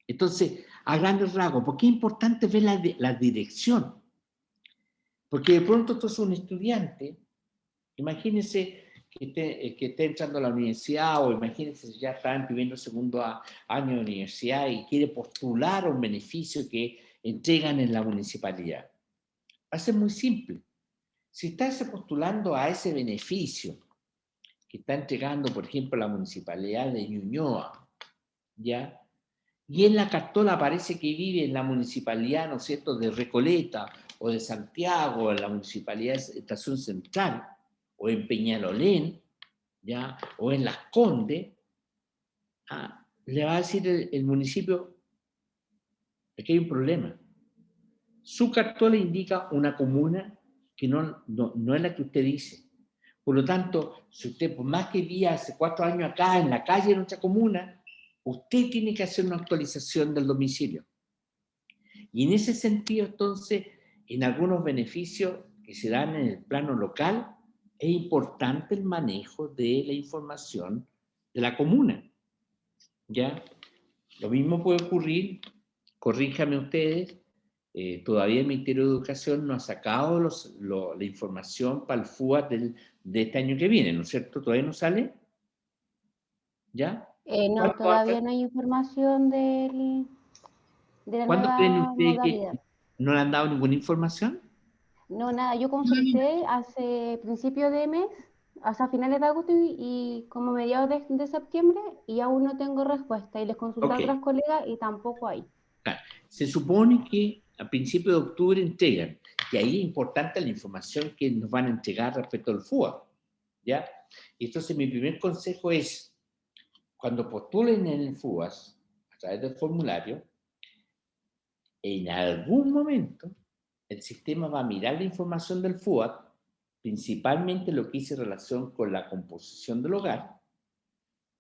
Entonces, a grandes rasgos, ¿por qué es importante ver la dirección? Porque de pronto tú eres un estudiante, imagínense que esté entrando a la universidad, o imagínense si ya está viviendo el segundo año de universidad y quiere postular a un beneficio que entregan en la municipalidad. Va a ser muy simple. Si estás postulando a ese beneficio que está entregando, por ejemplo, la municipalidad de Ñuñoa, ¿ya? Y en la cartola aparece que vive en la municipalidad, ¿no es cierto?, de Recoleta, o de Santiago, o en la municipalidad de Estación Central, o en Peñalolén, ¿ya? O en Las Condes, le va a decir el municipio, aquí hay un problema. Su cartola indica una comuna que no es la que usted dice. Por lo tanto, si usted, por más que viva hace 4 años acá, en la calle de nuestra comuna, usted tiene que hacer una actualización del domicilio. Y en ese sentido, entonces, en algunos beneficios que se dan en el plano local, es importante el manejo de la información de la comuna. ¿Ya? Lo mismo puede ocurrir, corríjame ustedes, todavía el Ministerio de Educación no ha sacado la información para el FUA de este año que viene, ¿no es cierto? ¿Todavía no sale? ¿Ya? No, todavía no hay información de la ¿Cuándo creen nueva ustedes que modalidad. no le han dado ninguna información? No, nada, yo consulté hace principios de mes, hasta finales de agosto y como mediados de septiembre, y aún no tengo respuesta. Y les consulté a otras colegas y tampoco hay. Claro. Se supone que a principios de octubre entregan, y ahí es importante la información que nos van a entregar respecto al FUA, ¿ya? Y entonces mi primer consejo es, cuando postulen en el FUAS, a través del formulario, en algún momento el sistema va a mirar la información del FUAT, principalmente lo que hice en relación con la composición del hogar,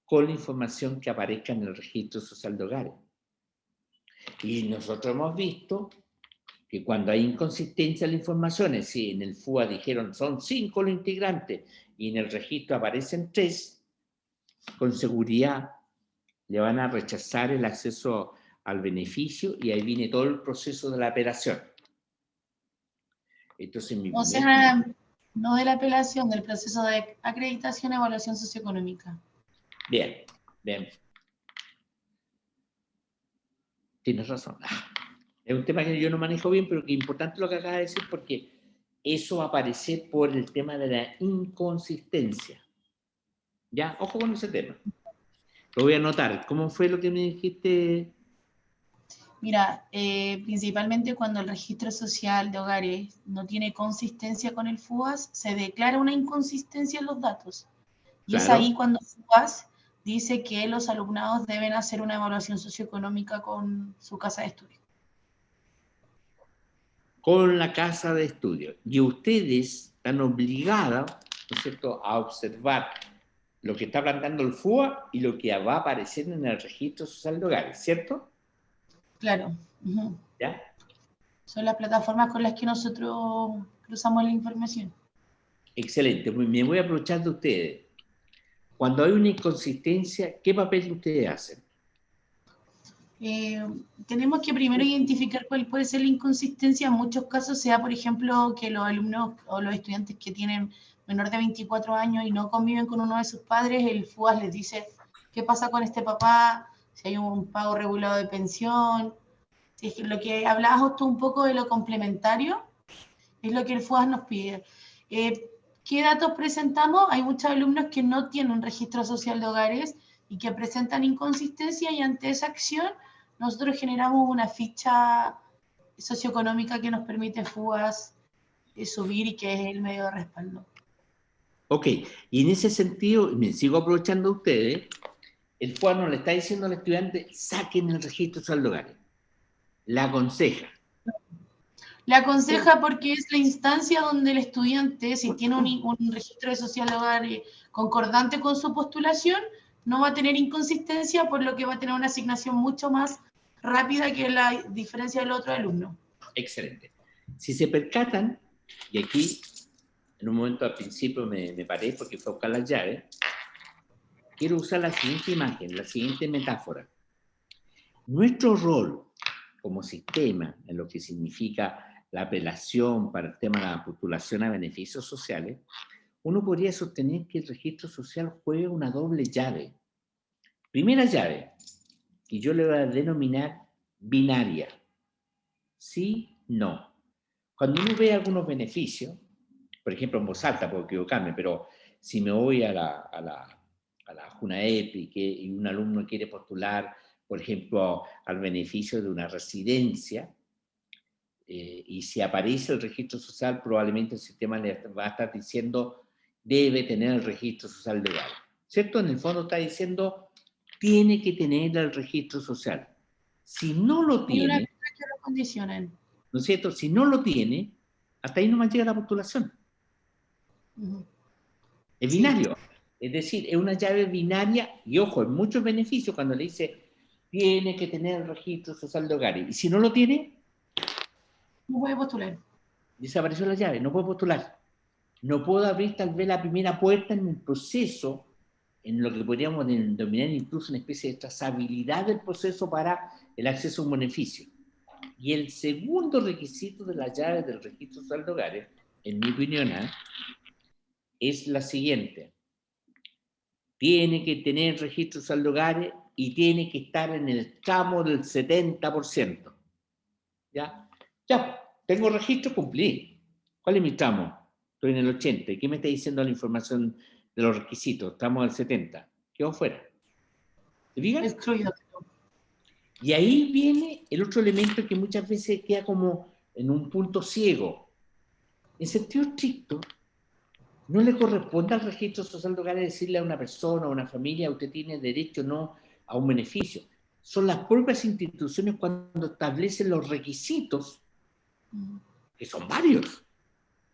con la información que aparezca en el registro social de hogares. Y nosotros hemos visto que cuando hay inconsistencia en la información, es decir, en el FUA dijeron son 5 los integrantes y en el registro aparecen 3, con seguridad le van a rechazar el acceso al beneficio y ahí viene todo el proceso de la apelación. Entonces, O sea, no de la apelación, del proceso de acreditación y evaluación socioeconómica. Bien, bien. Tienes razón. Es un tema que yo no manejo bien, pero que es importante lo que acaba de decir porque eso va a aparecer por el tema de la inconsistencia. ¿Ya? Ojo con ese tema. Lo voy a anotar. ¿Cómo fue lo que me dijiste? Mira, principalmente cuando el registro social de hogares no tiene consistencia con el FUAS, se declara una inconsistencia en los datos. Y Claro. es ahí cuando FUAS dice que los alumnados deben hacer una evaluación socioeconómica con su casa de estudio. Con la casa de estudio. Y ustedes están obligados, ¿no es cierto?, a observar lo que está planteando el FUA y lo que va a aparecer en el registro social de hogares, ¿cierto? Claro. Uh-huh. ¿Ya? Son las plataformas con las que nosotros cruzamos la información. Excelente. Me voy a aprovechar de ustedes. Cuando hay una inconsistencia, ¿qué papel ustedes hacen? Tenemos que primero identificar cuál puede ser la inconsistencia. En muchos casos sea, por ejemplo, que los alumnos o los estudiantes que tienen menor de 24 años y no conviven con uno de sus padres, el FUAS les dice qué pasa con este papá, si hay un pago regulado de pensión. Si es que lo que hablabas tú un poco de lo complementario, es lo que el FUAS nos pide. ¿Qué datos presentamos? Hay muchos alumnos que no tienen un registro social de hogares y que presentan inconsistencia, y ante esa acción nosotros generamos una ficha socioeconómica que nos permite FUAS subir y que es el medio de respaldo. Ok, y en ese sentido, me sigo aprovechando de ustedes, el FUAS no le está diciendo al estudiante, saquen el registro social de hogares. La aconseja. Le aconseja porque es la instancia donde el estudiante, si tiene un registro de social de hogar concordante con su postulación, no va a tener inconsistencia, por lo que va a tener una asignación mucho más rápida que la diferencia del otro alumno. Excelente. Si se percatan, y aquí en un momento al principio me paré porque fue a buscar las llaves, quiero usar la siguiente imagen, la siguiente metáfora. Nuestro rol como sistema, en lo que significa la apelación para el tema de la postulación a beneficios sociales, uno podría sostener que el registro social juega una doble llave. Primera llave, que yo le voy a denominar binaria. Sí, no. Cuando uno ve algunos beneficios, por ejemplo, en voz alta, puedo equivocarme, pero si me voy a la JUNAEP y un alumno quiere postular, por ejemplo, al beneficio de una residencia, y si aparece el registro social, probablemente el sistema le va a estar diciendo debe tener el registro social legal. ¿Cierto? En el fondo está diciendo tiene que tener el registro social. Si no lo Hay una tiene, cosa que lo condicionan. ¿no es cierto? Si no lo tiene, hasta ahí no más llega la postulación. Es binario. Es decir, es una llave binaria y, ojo, en muchos beneficios cuando le dice tiene que tener el registro social de hogares. Y si no lo tiene, No puede postular. desapareció la llave, no puede postular. No puedo abrir tal vez la primera puerta en el proceso, en lo que podríamos denominar incluso una especie de trazabilidad del proceso para el acceso a un beneficio. Y el segundo requisito de la llave del registro social de hogares, en mi opinión, es la siguiente. Tiene que tener registro social de hogares y tiene que estar en el tramo del 70%. ¿Ya? Ya, tengo registro, cumplí. ¿Cuál es mi tramo? Estoy en el 80. ¿Y qué me está diciendo la información de los requisitos? Estamos al 70. Quedo fuera. ¿Te fijas? Excluido. Y ahí viene el otro elemento que muchas veces queda como en un punto ciego. En sentido estricto, no le corresponde al registro social de hogares decirle a una persona, a una familia, usted tiene derecho o no a un beneficio. Son las propias instituciones cuando establecen los requisitos, que son varios.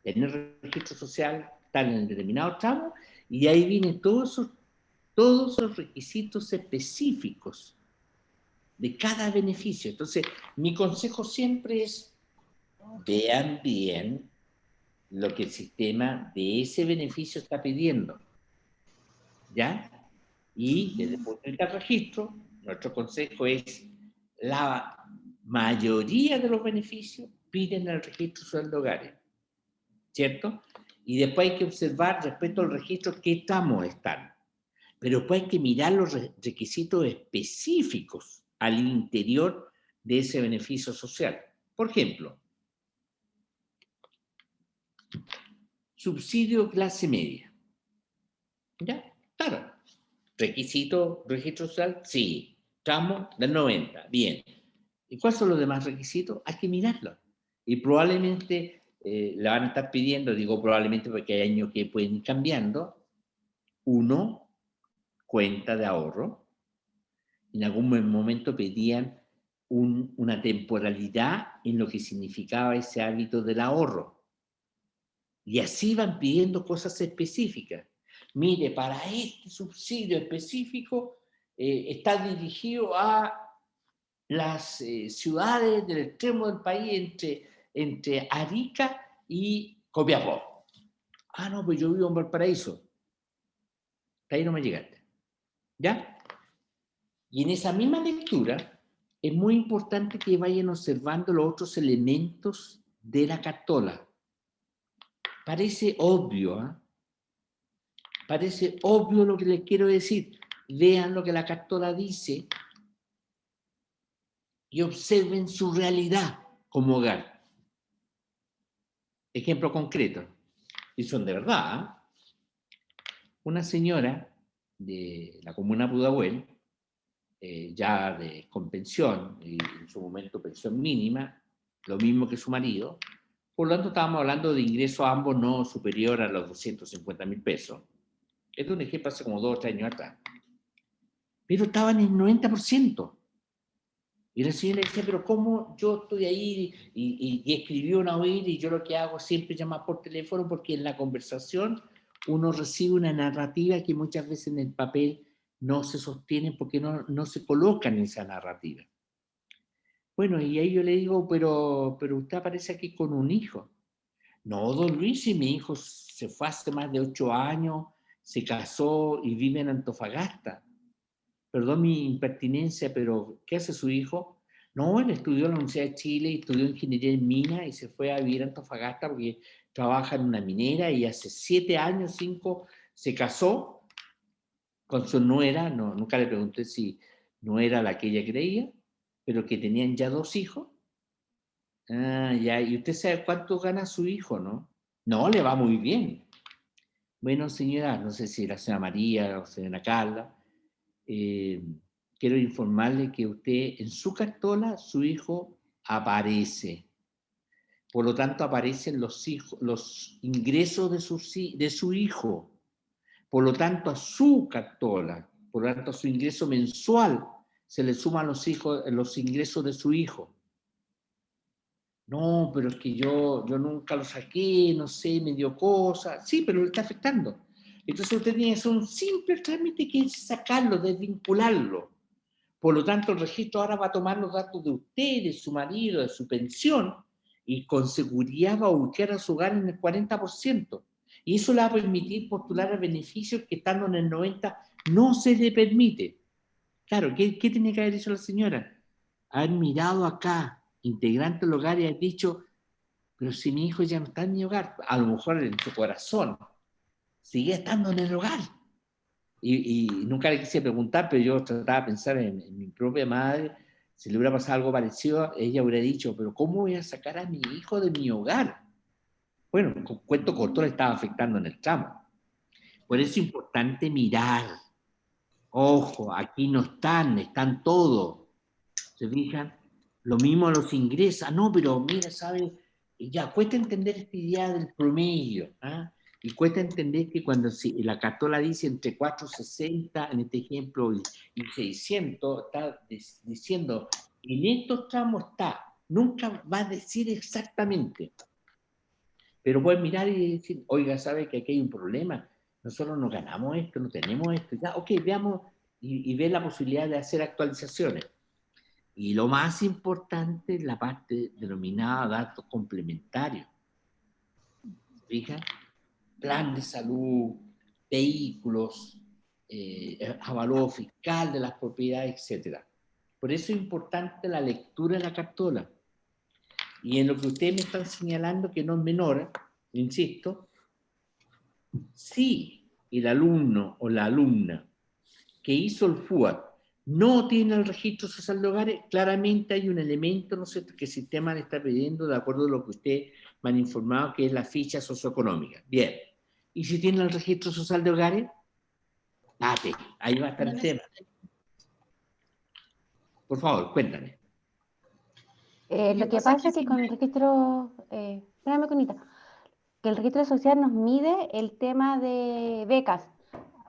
Tener registro social, estar en el determinado tramo, y ahí vienen todos esos requisitos específicos de cada beneficio. Entonces, mi consejo siempre es, vean bien lo que el sistema de ese beneficio está pidiendo. ¿Ya? Y desde el punto de vista del registro, nuestro consejo es, la mayoría de los beneficios piden el registro social de hogares, ¿cierto? Y después hay que observar respecto al registro qué tramos están. Pero después hay que mirar los requisitos específicos al interior de ese beneficio social. Por ejemplo, subsidio clase media. ¿Ya? Claro. Requisito, registro social, sí. Tramo del 90, bien. ¿Y cuáles son los demás requisitos? Hay que mirarlos. Y probablemente le van a estar pidiendo, digo probablemente porque hay años que pueden ir cambiando, uno, cuenta de ahorro. En algún momento pedían una temporalidad en lo que significaba ese hábito del ahorro. Y así van pidiendo cosas específicas. Mire, para este subsidio específico está dirigido a las ciudades del extremo del país entre Arica y Copiapó. Ah, no, pues yo vivo en Valparaíso. Hasta ahí no me llegaste. ¿Ya? Y en esa misma lectura es muy importante que vayan observando los otros elementos de la cartola. Parece obvio, ¿eh? Parece obvio lo que les quiero decir. Vean lo que la cartola dice y observen su realidad como hogar. Ejemplo concreto, y son de verdad. Una señora de la comuna Pudahuel, ya con pensión, y en su momento pensión mínima, lo mismo que su marido, por lo tanto estábamos hablando de ingresos ambos no superior a los 250.000 pesos. Es un ejemplo hace como 2 o 3 años atrás. Pero estaban en el 90%. Y la señora decía, pero ¿cómo yo estoy ahí y escribió una OIR y yo lo que hago es siempre llamar por teléfono? Porque en la conversación uno recibe una narrativa que muchas veces en el papel no se sostiene porque no se colocan en esa narrativa. Bueno, y ahí yo le digo, pero usted aparece aquí con un hijo. No, don Luis, y mi hijo se fue hace más de 8 años, se casó y vive en Antofagasta. Perdón mi impertinencia, pero ¿qué hace su hijo? No, él estudió en la Universidad de Chile y estudió ingeniería en minas y se fue a vivir a Antofagasta porque trabaja en una minera y hace 7 años, 5, se casó con su nuera, no, nunca le pregunté si no era la que ella creía, pero que tenían ya 2 hijos. Ah, ya, y usted sabe cuánto gana su hijo, ¿no? No, le va muy bien. Bueno, señora, no sé si la señora María o señora Carla, quiero informarle que usted en su cartola, su hijo aparece. Por lo tanto, aparecen los ingresos de su hijo. Por lo tanto, a su cartola, por lo tanto, a su ingreso mensual, se le suman los ingresos de su hijo. No, pero es que yo nunca lo saqué, no sé, me dio cosas. Sí, pero le está afectando. Entonces usted tiene que hacer un simple trámite que es sacarlo, desvincularlo. Por lo tanto, el registro ahora va a tomar los datos de usted, de su marido, de su pensión, y con seguridad va a ubicar a su hogar en el 40%. Y eso le va a permitir postular a beneficios que estando en el 90% no se le permite. Claro, ¿qué tiene que haber hecho la señora? Haber mirado acá, integrante del hogar, y haber dicho, pero si mi hijo ya no está en mi hogar, a lo mejor en su corazón sigue estando en el hogar. Y nunca le quise preguntar, pero yo trataba de pensar en mi propia madre, si le hubiera pasado algo parecido, ella hubiera dicho, pero ¿cómo voy a sacar a mi hijo de mi hogar? Bueno, con cuento corto le estaba afectando en el tramo. Por eso es importante mirar. Ojo, aquí no están todos. ¿Se fijan? Lo mismo los ingresos. No, pero mira, ¿sabes? Ya, cuesta entender esta idea del promedio. ¿Ah? Y cuesta entender que cuando la cartola dice entre 460, en este ejemplo, y 600, está diciendo, en estos tramos está. Nunca va a decir exactamente. Pero pueden mirar y decir, oiga, ¿sabe que aquí hay un problema? Nosotros no ganamos esto, no tenemos esto. Ya, ok, veamos y ver la posibilidad de hacer actualizaciones. Y lo más importante es la parte denominada datos complementarios. ¿Fija? Plan de salud, vehículos, avalúo fiscal de las propiedades, etc. Por eso es importante la lectura de la cartola. Y en lo que ustedes me están señalando, que no es menor, insisto, si el alumno o la alumna que hizo el FUAT no tiene el registro social de hogares, claramente hay un elemento, ¿no sé, que el sistema le está pidiendo de acuerdo a lo que ustedes me han informado, que es la ficha socioeconómica. Bien. ¿Y si tiene el registro social de hogares? Ahí va a estar el tema. Por favor, cuéntame. Lo que pasa es que con el registro, espérame, Conita, que el registro social nos mide el tema de becas,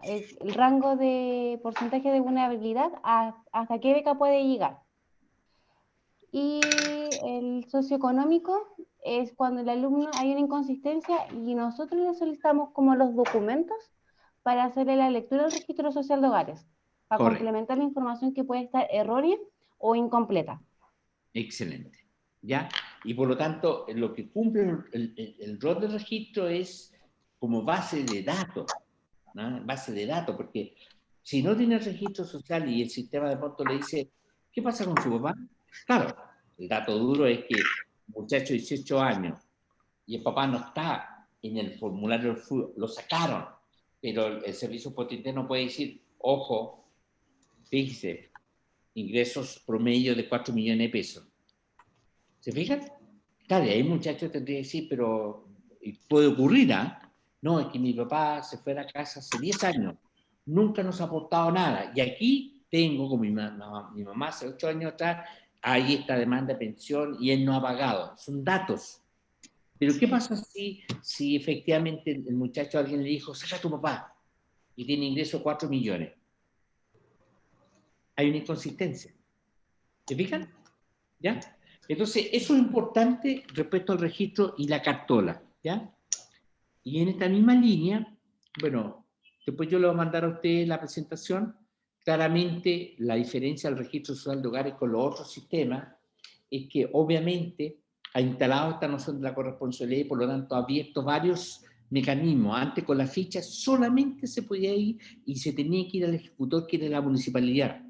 el rango de porcentaje de vulnerabilidad, hasta qué beca puede llegar. Y el socioeconómico es cuando el alumno hay una inconsistencia y nosotros le solicitamos como los documentos para hacerle la lectura del registro social de hogares, para Correcto. complementar la información que puede estar errónea o incompleta. Excelente. ¿Ya? Y por lo tanto, lo que cumple el rol del registro es como base de datos, ¿no? Base de datos, porque si no tiene el registro social y el sistema de pronto le dice, ¿qué pasa con su papá? Claro, el dato duro es que el muchacho de 18 años y el papá no está en el formulario del FUE, lo sacaron, pero el servicio potente no puede decir, ojo, fíjese, ingresos promedio de 4 millones de pesos. ¿Se fijan? Claro, y ahí el muchacho tendría que decir, pero puede ocurrir, ¿ah? No, es que mi papá se fue a la casa hace 10 años, nunca nos ha aportado nada. Y aquí tengo con mi mamá hace 8 años atrás, ahí esta demanda de pensión y él no ha pagado. Son datos. Pero ¿qué pasa si efectivamente el muchacho, alguien le dijo, saca a tu papá y tiene ingreso 4 millones? Hay una inconsistencia. ¿Se fijan? ¿Ya? Entonces, eso es importante respecto al registro y la cartola, ¿ya? Y en esta misma línea, bueno, después yo le voy a mandar a ustedes la presentación. Claramente, la diferencia del registro social de hogares con los otros sistemas es que, obviamente, ha instalado esta noción de la corresponsabilidad y, por lo tanto, ha abierto varios mecanismos. Antes, con la ficha, solamente se podía ir y se tenía que ir al ejecutor, que era la municipalidad.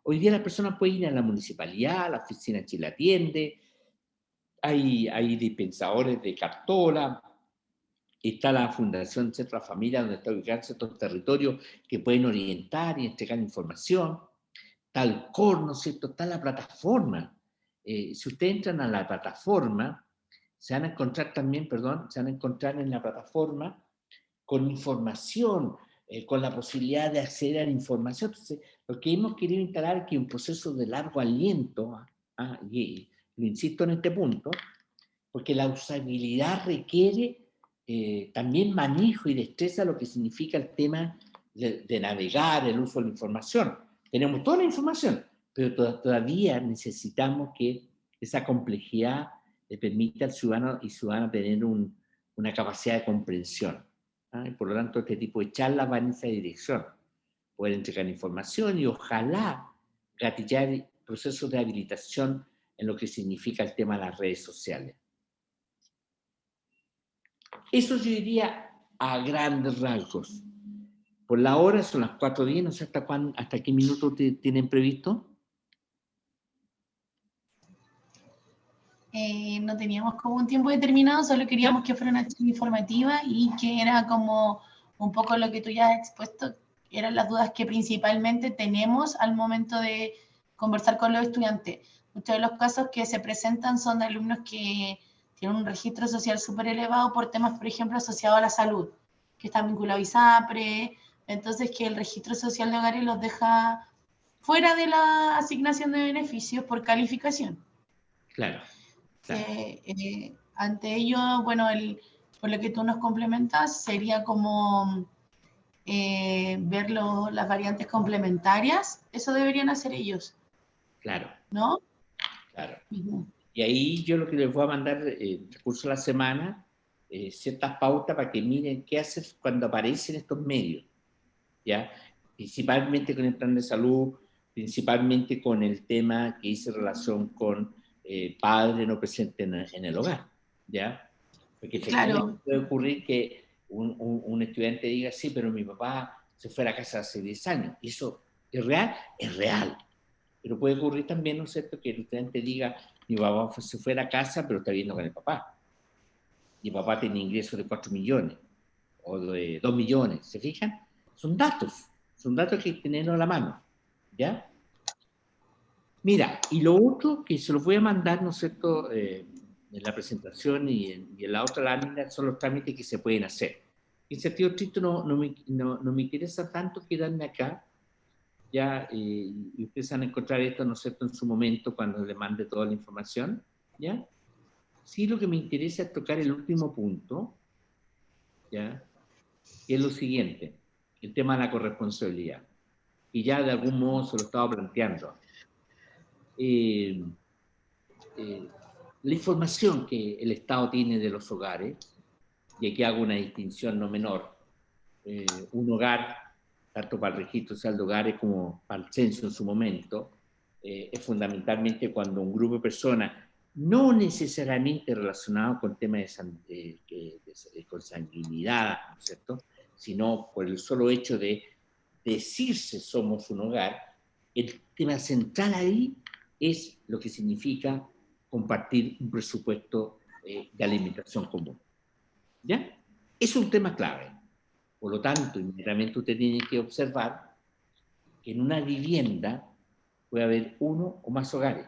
Hoy día las personas pueden ir a la municipalidad, a la oficina Chile Atiende, hay dispensadores de cartola, Está la Fundación Centro de la Familia, donde está ubicado ciertos territorios que pueden orientar y entregar información. Está el COR, ¿no es cierto? Está la plataforma. Si ustedes entran a la plataforma, se van a encontrar también, se van a encontrar en la plataforma con información, con la posibilidad de acceder a la información. Entonces, lo que hemos querido instalar es que un proceso de largo aliento, y lo insisto en este punto, porque la usabilidad requiere también manejo y destreza, lo que significa el tema de navegar, el uso de la información. Tenemos toda la información, pero todavía necesitamos que esa complejidad le permita al ciudadano y ciudadana tener una capacidad de comprensión. Y por lo tanto, este tipo de charlas va en esa dirección. Poder entregar información y ojalá gatillar procesos de habilitación en lo que significa el tema de las redes sociales. Eso yo diría a grandes rasgos. Por la hora son las 4:10, no sé hasta qué minuto tienen previsto. No teníamos como un tiempo determinado, solo queríamos que fuera una charla informativa y que era como un poco lo que tú ya has expuesto, eran las dudas que principalmente tenemos al momento de conversar con los estudiantes. Muchos de los casos que se presentan son de alumnos que tienen un registro social súper elevado por temas, por ejemplo, asociados a la salud, que están vinculados a ISAPRE, entonces que el registro social de hogares los deja fuera de la asignación de beneficios por calificación. Claro. Ante ello, bueno, por lo que tú nos complementas, sería como ver las variantes complementarias, eso deberían hacer ellos. Claro. ¿No? Claro. Y ahí yo lo que les voy a mandar en el curso de la semana, ciertas pautas para que miren qué haces cuando aparecen estos medios, ¿ya? Principalmente con el plan de salud, principalmente con el tema que hice relación con padre no presente en el hogar, ¿ya? Porque efectivamente puede ocurrir que un estudiante diga, sí, pero mi papá se fue a la casa hace 10 años. ¿Y eso es real? Es real. Pero puede ocurrir también, ¿no es cierto?, que el estudiante diga, mi papá se fue a la casa, pero está viviendo con el papá. Y el papá tiene ingresos de 4 millones o de 2 millones. ¿Se fijan? Son datos que hay que tenerlos a la mano, ¿ya? Mira, y lo otro que se los voy a mandar, ¿no es cierto?, en la presentación y en la otra lámina son los trámites que se pueden hacer. En sentido estricto no me interesa tanto quedarme acá, ya, y ustedes van a encontrar esto, ¿no es cierto?, en su momento cuando le mande toda la información, ¿ya? Sí, lo que me interesa es tocar el último punto, ¿ya?, que es lo siguiente, el tema de la corresponsabilidad, y ya de algún modo se lo estaba planteando. La información que el Estado tiene de los hogares, y aquí hago una distinción no menor, un hogar, tanto para el registro social de hogares como para el censo en su momento, es fundamentalmente cuando un grupo de personas, no necesariamente relacionado con temas de consanguinidad, ¿no es cierto?, sino por el solo hecho de decirse somos un hogar, el tema central ahí es lo que significa compartir un presupuesto de alimentación común. ¿Ya? Es un tema clave. Por lo tanto, inmediatamente usted tiene que observar que en una vivienda puede haber uno o más hogares.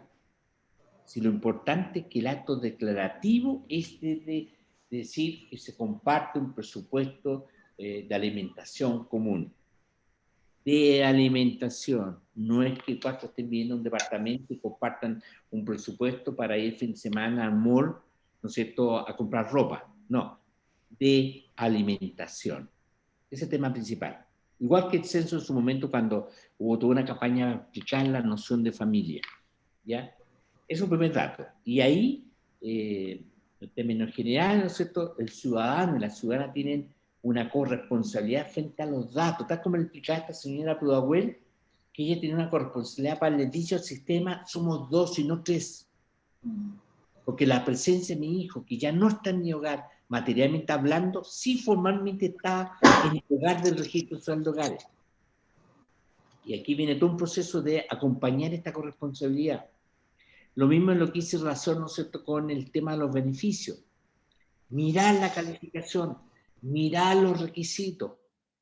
Si lo importante es que el acto declarativo es de decir que se comparte un presupuesto de alimentación común. De alimentación. No es que cuatro estén viviendo en un departamento y compartan un presupuesto para ir el fin de semana al mall, ¿no es cierto?, a comprar ropa. No. De alimentación. Ese es el tema principal. Igual que el censo en su momento cuando hubo toda una campaña para aplicar la noción de familia. ¿Ya? Es un primer dato. Y ahí, en términos generales, ¿no es cierto?, el ciudadano y la ciudadana tienen una corresponsabilidad frente a los datos, tal como le explicaba esta señora Pudahuel, que ella tiene una corresponsabilidad para el dicho sistema, somos 2 y no 3. Porque la presencia de mi hijo, que ya no está en mi hogar, materialmente hablando, sí formalmente está en el hogar del registro social de hogares. Y aquí viene todo un proceso de acompañar esta corresponsabilidad. Lo mismo es lo que hice relación, ¿no es cierto?, con el tema de los beneficios. Mirar la calificación. mirar los requisitos.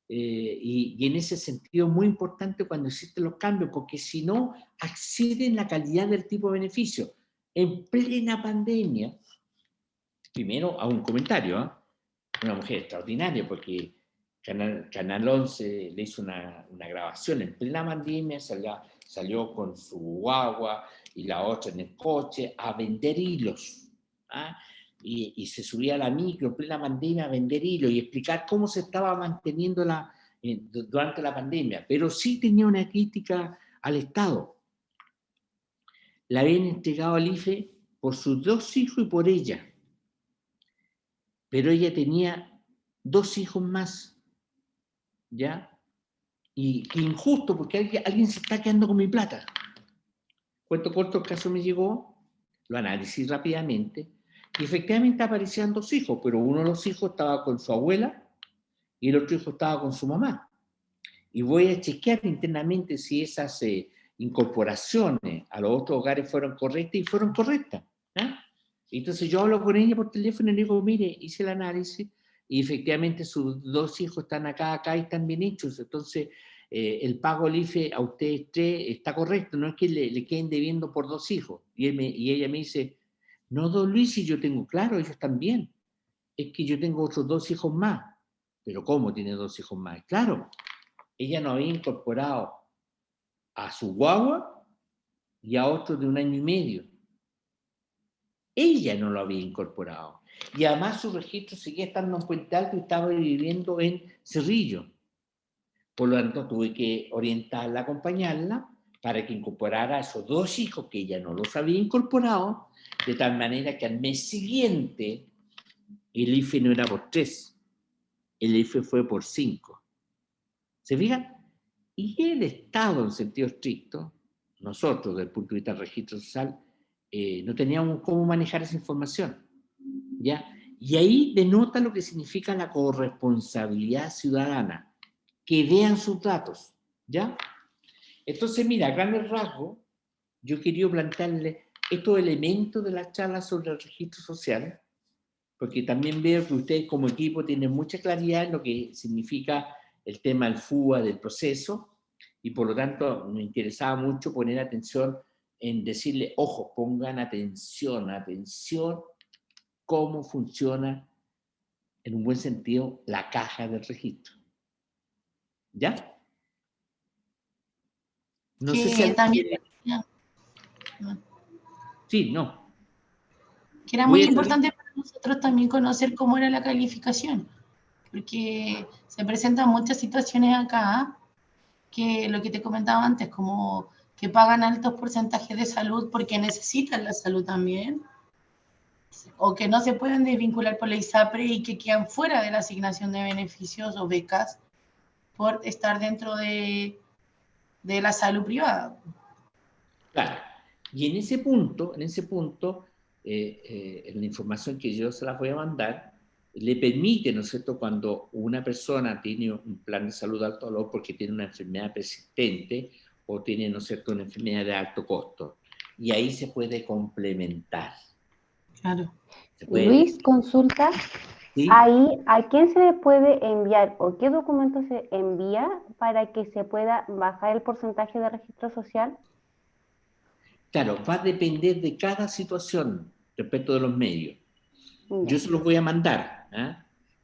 Y en ese sentido muy importante cuando existen los cambios, porque si no, acceden la calidad del tipo de beneficio. En plena pandemia, primero, a un comentario, ¿eh? Una mujer extraordinaria, porque Canal 11 le hizo una grabación en plena pandemia, salió con su guagua y la otra en el coche a vender hilos, ¿ah? Y se subía a la micro en plena pandemia a vender hilos y explicar cómo se estaba manteniendo durante la pandemia, pero sí tenía una crítica al Estado. La habían entregado al IFE por sus 2 hijos y por ella, pero ella tenía 2 hijos más, ¿ya? Y que injusto, porque alguien se está quedando con mi plata. Cuento corto, el caso me llegó, lo analicé rápidamente, y efectivamente aparecían 2 hijos, pero uno de los hijos estaba con su abuela y el otro hijo estaba con su mamá. Y voy a chequear internamente si esas incorporaciones a los otros hogares fueron correctas, y fueron correctas, ¿eh? Entonces yo hablo con ella por teléfono y le digo, mire, hice el análisis y efectivamente sus 2 hijos están acá y están bien hechos. Entonces el pago del IFE a ustedes 3 está correcto, no es que le queden debiendo por 2 hijos. Y ella me dice, no, don Luis, si yo tengo claro, ellos también. Es que yo tengo otros 2 hijos más. ¿Pero cómo tiene 2 hijos más? Claro, ella no había incorporado a su guagua y a otro de 1 año y medio. Ella no lo había incorporado. Y además su registro seguía estando en Puente Alto y estaba viviendo en Cerrillo. Por lo tanto, tuve que orientarla, acompañarla, para que incorporara a esos 2 hijos que ella no los había incorporado, de tal manera que al mes siguiente el IFE no era por 3, el IFE fue por 5. ¿Se fijan? Y el Estado, en sentido estricto, nosotros, desde el punto de vista del registro social, no teníamos cómo manejar esa información, ¿ya? Y ahí denota lo que significa la corresponsabilidad ciudadana, que vean sus datos, ¿ya? Entonces, mira, a grandes rasgos, yo quería plantearle estos elementos de la charla sobre el registro social, porque también veo que ustedes como equipo tienen mucha claridad en lo que significa el tema del FUA, del proceso, y por lo tanto me interesaba mucho poner atención en decirle, ojo, pongan atención cómo funciona, en un buen sentido, la caja del registro. ¿Ya? No sé si... también, Sí, no. que era muy importante para nosotros también conocer cómo era la calificación, porque se presentan muchas situaciones acá, que lo que te comentaba antes, como que pagan altos porcentajes de salud porque necesitan la salud también, o que no se pueden desvincular por la ISAPRE y que quedan fuera de la asignación de beneficios o becas por estar dentro de la salud privada. Claro. Y en ese punto, en la información que yo se las voy a mandar, le permite, ¿no es cierto?, cuando una persona tiene un plan de salud de alto valor porque tiene una enfermedad persistente o tiene, ¿no es cierto?, una enfermedad de alto costo. Y ahí se puede complementar. Claro. Luis, consulta. ¿Sí? Ahí, ¿a quién se le puede enviar o qué documento se envía para que se pueda bajar el porcentaje de registro social? Claro, va a depender de cada situación respecto de los medios. Yo se los voy a mandar, ¿eh?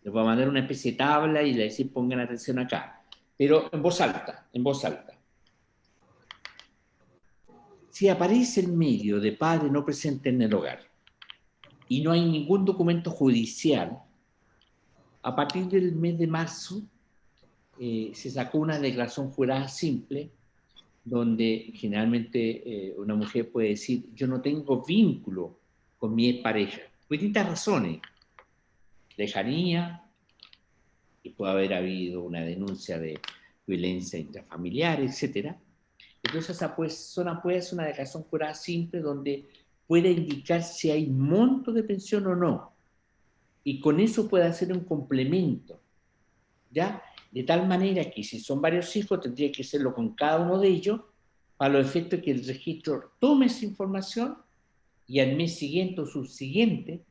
Les voy a mandar una especie de tabla y les decir pongan atención acá, pero en voz alta, en voz alta. Si aparece el medio de padre no presente en el hogar y no hay ningún documento judicial, a partir del mes de marzo se sacó una declaración jurada simple donde generalmente una mujer puede decir yo no tengo vínculo con mi pareja, por distintas razones, lejanía, y puede haber habido una denuncia de violencia intrafamiliar, etc. Entonces esa persona puede hacer una declaración jurada simple donde puede indicar si hay monto de pensión o no. Y con eso puede hacer un complemento, ¿ya? De tal manera que si son varios hijos, tendría que hacerlo con cada uno de ellos, para los efectos que el registro tome esa información y al mes siguiente o subsiguiente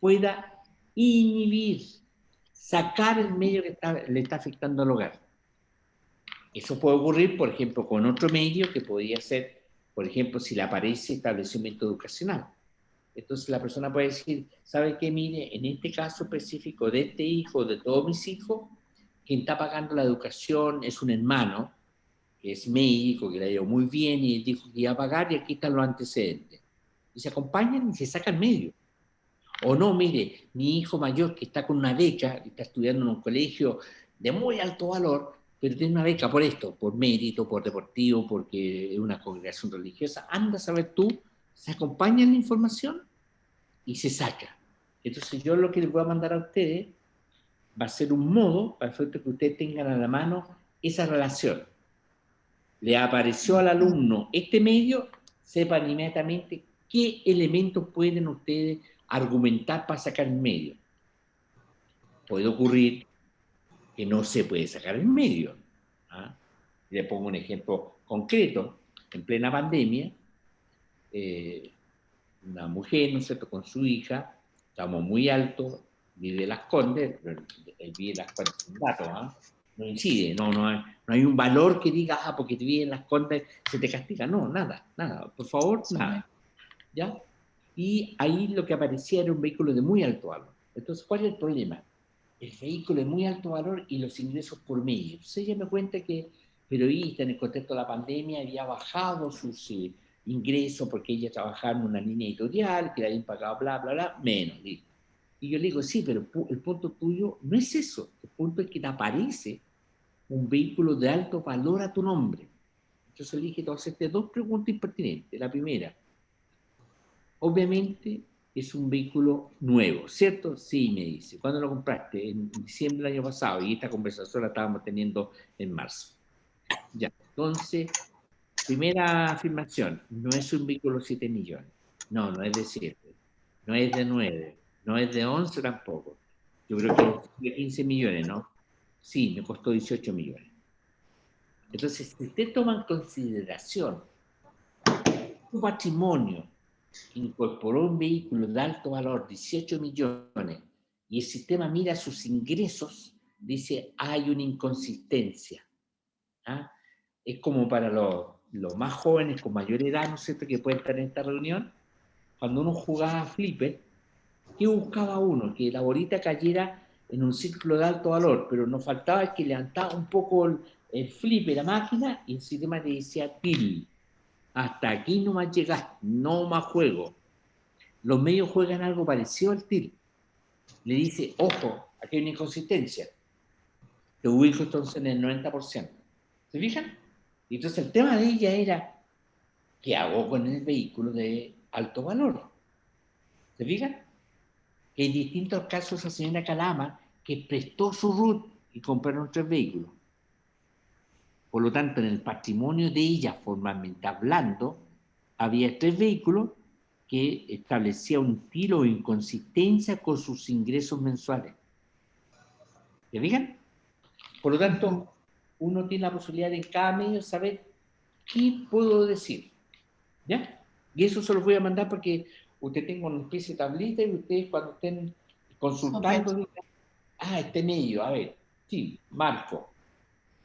pueda inhibir sacar el medio que le está afectando al hogar. Eso puede ocurrir, por ejemplo, con otro medio que podría ser, por ejemplo, si le aparece establecimiento educacional. Entonces la persona puede decir, ¿sabe qué? Mire, en este caso específico de este hijo, de todos mis hijos, quien está pagando la educación es un hermano, que es médico, que le ha ido muy bien y dijo que iba a pagar y aquí están los antecedentes. Y se acompañan y se sacan medio. O no, mire, mi hijo mayor que está con una beca, está estudiando en un colegio de muy alto valor, pero tiene una beca por esto, por mérito, por deportivo, porque es una congregación religiosa, anda a saber tú, se acompaña en la información y se saca. Entonces yo lo que les voy a mandar a ustedes va a ser un modo para efecto que ustedes tengan a la mano esa relación. Le apareció al alumno este medio, sepan inmediatamente qué elementos pueden ustedes argumentar para sacar el medio. Puede ocurrir que no se puede sacar el medio. ¿Ah? Le pongo un ejemplo concreto. En plena pandemia, una mujer, ¿no es cierto?, con su hija, estamos muy altos, vive en Las Condes, él vive en Las Condes, es un dato, ¿ah? No incide, no hay un valor que diga, porque te vive en Las Condes, se te castiga. No, nada, por favor, nada. ¿Ya? Y ahí lo que aparecía era un vehículo de muy alto valor. Entonces, ¿cuál es el problema? El vehículo de muy alto valor y los ingresos por medio. Entonces ella me cuenta que periodista en el contexto de la pandemia había bajado sus ingresos porque ella trabajaba en una línea editorial, que le habían pagado bla, bla, bla, menos. Y yo le digo, sí, pero el punto tuyo no es eso. El punto es que te aparece un vehículo de alto valor a tu nombre. Entonces le dije, entonces, dos preguntas impertinentes. La primera, obviamente es un vehículo nuevo, ¿cierto? Sí, me dice. ¿Cuándo lo compraste? En diciembre del año pasado, y esta conversación la estábamos teniendo en marzo. Ya, entonces, primera afirmación, no es un vehículo de 7 millones. No, no es de 7, no es de 9, no es de 11 tampoco. Yo creo que es de 15 millones, ¿no? Sí, me costó 18 millones. Entonces, si usted toma en consideración su patrimonio, incorporó un vehículo de alto valor, 18 millones, y el sistema mira sus ingresos, dice, hay una inconsistencia. ¿Ah? Es como para los más jóvenes con mayor edad, ¿no es cierto?, que pueden estar en esta reunión. Cuando uno jugaba a flipper, ¿qué buscaba uno? Que la bolita cayera en un círculo de alto valor, pero nos faltaba que levantaba un poco el flipper, la máquina, y el sistema te decía til. Hasta aquí no más llegas, no más juego. Los medios juegan algo parecido al til. Le dice, ojo, aquí hay una inconsistencia. Te ubico entonces en el 90%. ¿Se fijan? Y entonces el tema de ella era, ¿qué hago con el vehículo de alto valor? ¿Se fijan? Que hay distintos casos a señora Calama que prestó su RUT y compraron 3 vehículos. Por lo tanto, en el patrimonio de ella, formalmente hablando, había 3 vehículos que establecía un tiro o inconsistencia con sus ingresos mensuales. ¿Se fijan? Por lo tanto, uno tiene la posibilidad de en cada medio saber qué puedo decir. ¿Ya? Y eso se los voy a mandar porque usted tenga una especie de tablita y ustedes cuando estén consultando digan, este medio, a ver, sí, Marco,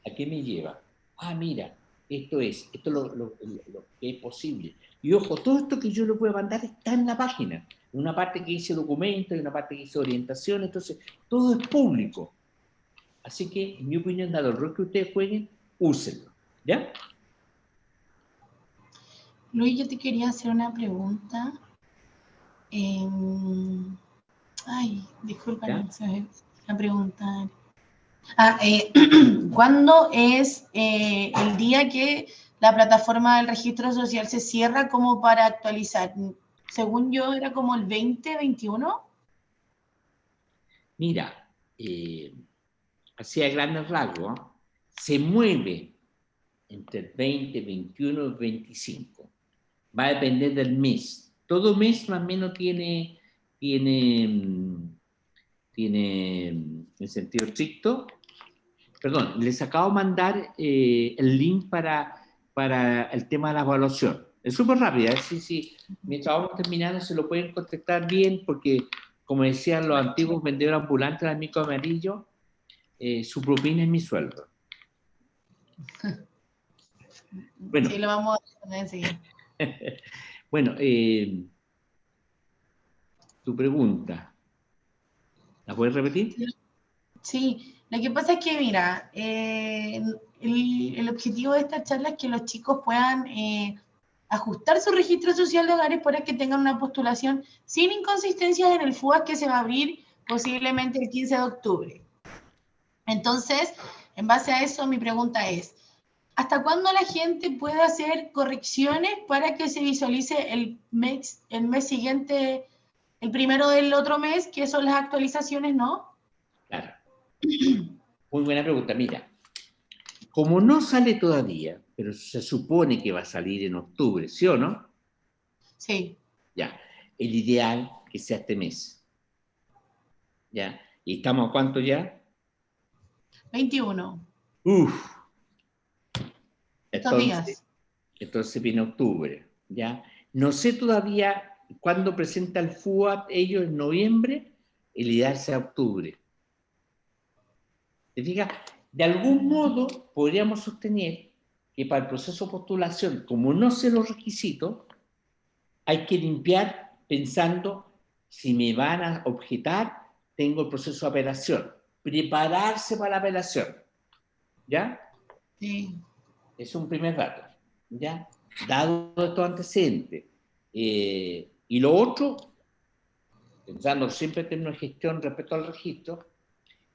¿a qué me lleva? Mira, esto es lo que es posible. Y ojo, todo esto que yo les voy a mandar está en la página. Una parte que dice documento y una parte que dice orientación, entonces todo es público. Así que, en mi opinión, dado el rol que ustedes jueguen, úsenlo. ¿Ya? Luis, yo te quería hacer una pregunta. Disculpa, no sé la pregunta. ¿Cuándo es el día que la plataforma del registro social se cierra como para actualizar? Según yo, era como el 2021. Mira, así a grandes rasgos, se mueve entre el 20, 21 y 25. Va a depender del mes. Todo mes más o menos tiene en sentido estricto. Perdón, les acabo de mandar el link para el tema de la evaluación. Es súper rápida, sí. Mientras vamos terminando se lo pueden contestar bien porque como decían los antiguos vendedores ambulantes del Amigo Amarillo, su propina es mi sueldo. Bueno. Sí, lo vamos a poner enseguida. Bueno, tu pregunta, ¿la puedes repetir? Sí, lo que pasa es que, mira, el objetivo de esta charla es que los chicos puedan ajustar su registro social de hogares para que tengan una postulación sin inconsistencias en el FUAS que se va a abrir posiblemente el 15 de octubre. Entonces, en base a eso, mi pregunta es, ¿hasta cuándo la gente puede hacer correcciones para que se visualice el mes siguiente, el primero del otro mes, que son las actualizaciones, no? Claro. Muy buena pregunta. Mira, como no sale todavía, pero se supone que va a salir en octubre, ¿sí o no? Sí. Ya. El ideal que sea este mes. ¿Ya? ¿Y estamos a cuánto ya? 21. Uf. Estos días. Entonces viene octubre, ¿ya? No sé todavía cuándo presenta el FUAT ellos en noviembre, el ideal sea octubre. ¿Te fijas? De algún modo podríamos sostener que para el proceso de postulación, como no sé los requisitos, hay que limpiar pensando si me van a objetar, tengo el proceso de apelación. Prepararse para la apelación. ¿Ya? Sí. Es un primer dato. ¿Ya? Dado estos antecedentes. Y lo otro, pensando siempre en términos de gestión respecto al registro,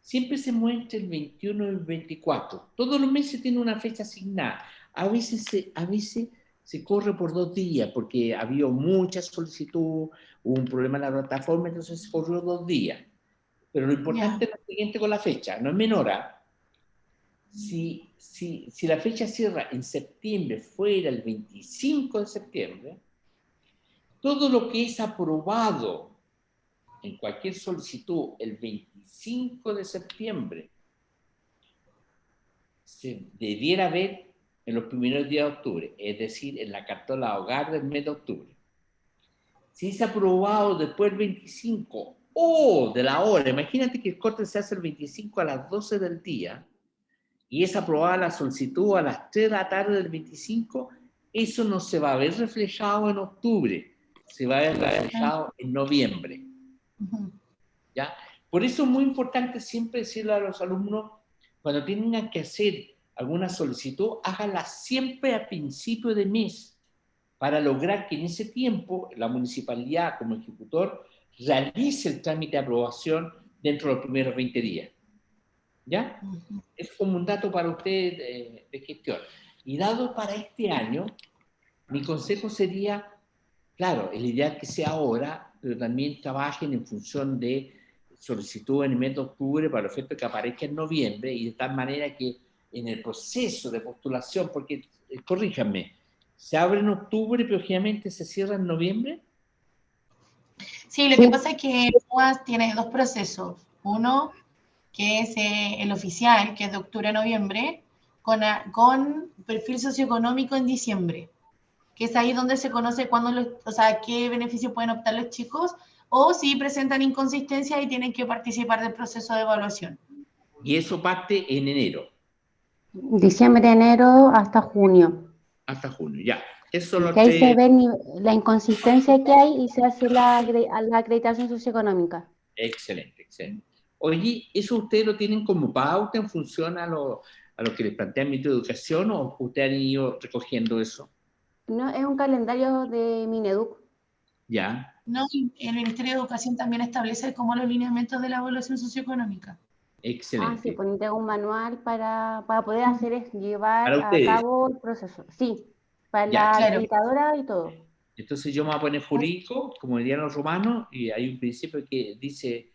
siempre se mueve entre el 21 y el 24. Todos los meses tiene una fecha asignada. A veces se corre por 2 días porque había mucha solicitud, hubo un problema en la plataforma, entonces se corrió 2 días. Pero lo importante es lo siguiente con la fecha, no es menor. Si la fecha cierra en septiembre, fuera el 25 de septiembre, todo lo que es aprobado en cualquier solicitud el 25 de septiembre se debiera ver en los primeros días de octubre, es decir, en la cartola hogar del mes de octubre. Si es aprobado después del 25 o de la hora, imagínate que el corte se hace el 25 a las 12 del día y es aprobada la solicitud a las 3 de la tarde del 25, eso no se va a ver reflejado en octubre, se va a ver reflejado en noviembre. ¿Ya? Por eso es muy importante siempre decirle a los alumnos, cuando tengan que hacer alguna solicitud, háganla siempre a principio de mes, para lograr que en ese tiempo la municipalidad como ejecutor realice el trámite de aprobación dentro de los primeros 20 días. ¿Ya? Es como un dato para usted de gestión. Y dado para este año, mi consejo sería, claro, el ideal que sea ahora, pero también trabajen en función de solicitud en el mes de octubre para el efecto que aparezca en noviembre y de tal manera que en el proceso de postulación, porque, corríjanme, ¿se abre en octubre pero generalmente se cierra en noviembre? Sí, lo que pasa es que el FUAS tiene 2 procesos. Uno, que es el oficial, que es de octubre a noviembre, con perfil socioeconómico en diciembre, que es ahí donde se conoce qué beneficio pueden optar los chicos, o si presentan inconsistencia y tienen que participar del proceso de evaluación. Y eso parte en enero. Diciembre, enero hasta junio. Hasta junio, ya. Eso Y ahí se ve la inconsistencia que hay y se hace la acreditación socioeconómica. Excelente, excelente. Oye, ¿eso ustedes lo tienen como pauta en función a lo que les plantea el Ministerio de Educación o ustedes han ido recogiendo eso? No, es un calendario de Mineduc. Ya. No, el Ministerio de Educación también establece como los lineamientos de la evaluación socioeconómica. Excelente. Ah, sí, pues tengo un manual para poder llevar ¿Para a ustedes? cabo el proceso. Sí, para Ya, la claro. acreditadora y todo. Entonces yo me voy a poner jurídico, como dirían los romanos, y hay un principio que dice,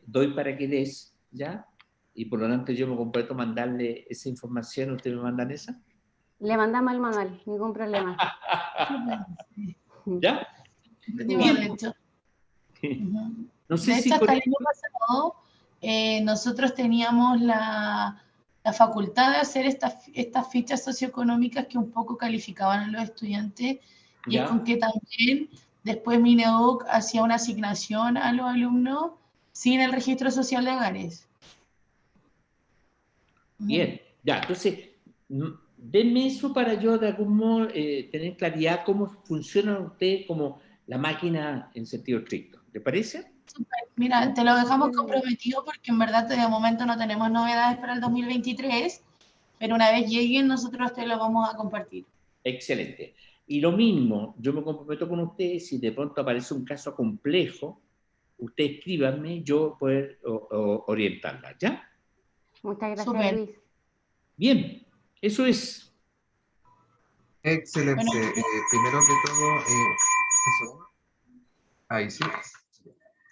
doy para que des, ¿ya? Y por lo tanto yo me comprometo a mandarle esa información, ¿ustedes me mandan esa? Le mandamos el manual, ningún problema. ¿Ya? Bien. De hecho. No sé de si hecho, hasta el año pasado nosotros teníamos la facultad de hacer estas fichas socioeconómicas que un poco calificaban a los estudiantes y ¿Ya? es con que también después Mineduc hacía una asignación a los alumnos sin el registro social de hogares. Bien, ya, entonces, denme eso para yo de algún modo tener claridad cómo funciona usted como la máquina en sentido estricto. ¿Le parece? Super. Mira, te lo dejamos comprometido porque en verdad de momento no tenemos novedades para el 2023, pero una vez lleguen nosotros te lo vamos a compartir. Excelente. Y lo mismo, yo me comprometo con usted, si de pronto aparece un caso complejo, usted escríbanme, yo poder orientarla, ¿ya? Muchas gracias, Super. Luis. Bien, eso es. Excelente. Bueno, Primero que todo, ahí sí.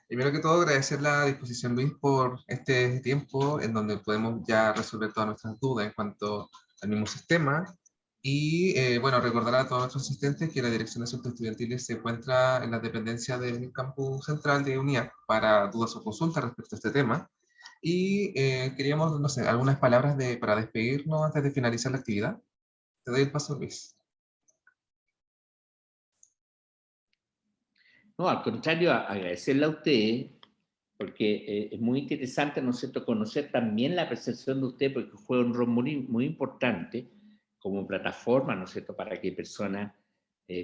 Primero que todo, agradecer la disposición, Luis, por este tiempo en donde podemos ya resolver todas nuestras dudas en cuanto al mismo sistema. Y bueno, recordar a todos nuestros asistentes que la Dirección de Asuntos Estudiantiles se encuentra en la dependencia del campus central de UNIAC para dudas o consultas respecto a este tema. Y queríamos, no sé, algunas palabras para despedirnos antes de finalizar la actividad. Te doy el paso, Luis. No, al contrario, agradecerle a usted, porque es muy interesante, ¿no es cierto?, conocer también la percepción de usted, porque juega un rol muy importante como plataforma, ¿no es cierto?, para que personas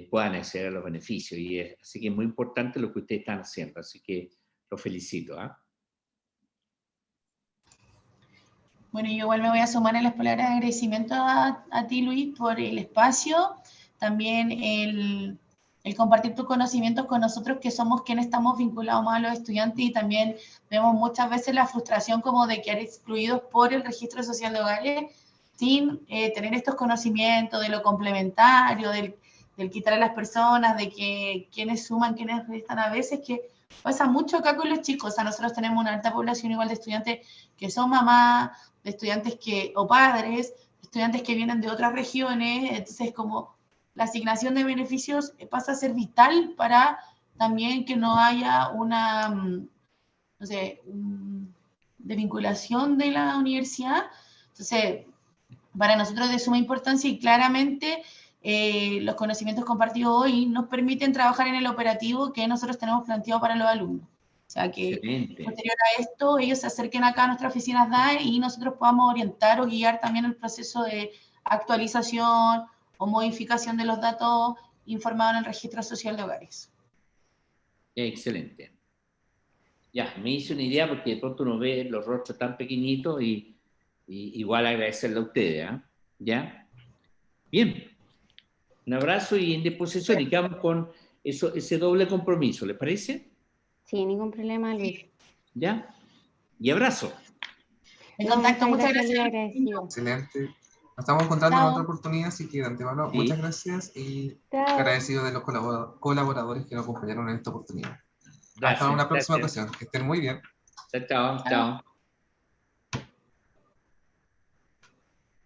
puedan acceder a los beneficios. Así que es muy importante lo que ustedes están haciendo, así que los felicito. Bueno, yo igual me voy a sumar en las palabras de agradecimiento a ti, Luis, por el espacio, también el compartir tus conocimientos con nosotros, que somos quienes estamos vinculados más a los estudiantes, y también vemos muchas veces la frustración como de quedar excluidos por el registro social de hogares sin tener estos conocimientos de lo complementario, del quitar a las personas, de que quienes suman, quienes restan, a veces que pasa mucho acá con los chicos. O sea, nosotros tenemos una alta población igual de estudiantes que son mamás, de estudiantes o padres, estudiantes que vienen de otras regiones, entonces como la asignación de beneficios pasa a ser vital para también que no haya una, no sé, desvinculación de la universidad. Entonces, para nosotros es de suma importancia, y claramente los conocimientos compartidos hoy nos permiten trabajar en el operativo que nosotros tenemos planteado para los alumnos. O sea, que Excelente. posterior a esto, ellos se acerquen acá a nuestras oficinas DAE y nosotros podamos orientar o guiar también el proceso de actualización o modificación de los datos informados en el registro social de hogares. Excelente. Ya, me hice una idea porque de pronto uno ve los rostros tan pequeñitos y igual agradecerle a ustedes, ¿ya? Bien, un abrazo y en disposición, y quedamos con ese doble compromiso, ¿les parece? Sin ningún problema, Luis. ¿Ya? Y abrazo. En contacto, muchas gracias. Excelente. Nos estamos encontrando en otra oportunidad, así que de antemano, Sí. muchas gracias y agradecido de los colaboradores que nos acompañaron en esta oportunidad. Gracias, Hasta una próxima gracias. ocasión. Que estén muy bien. Chao, chao.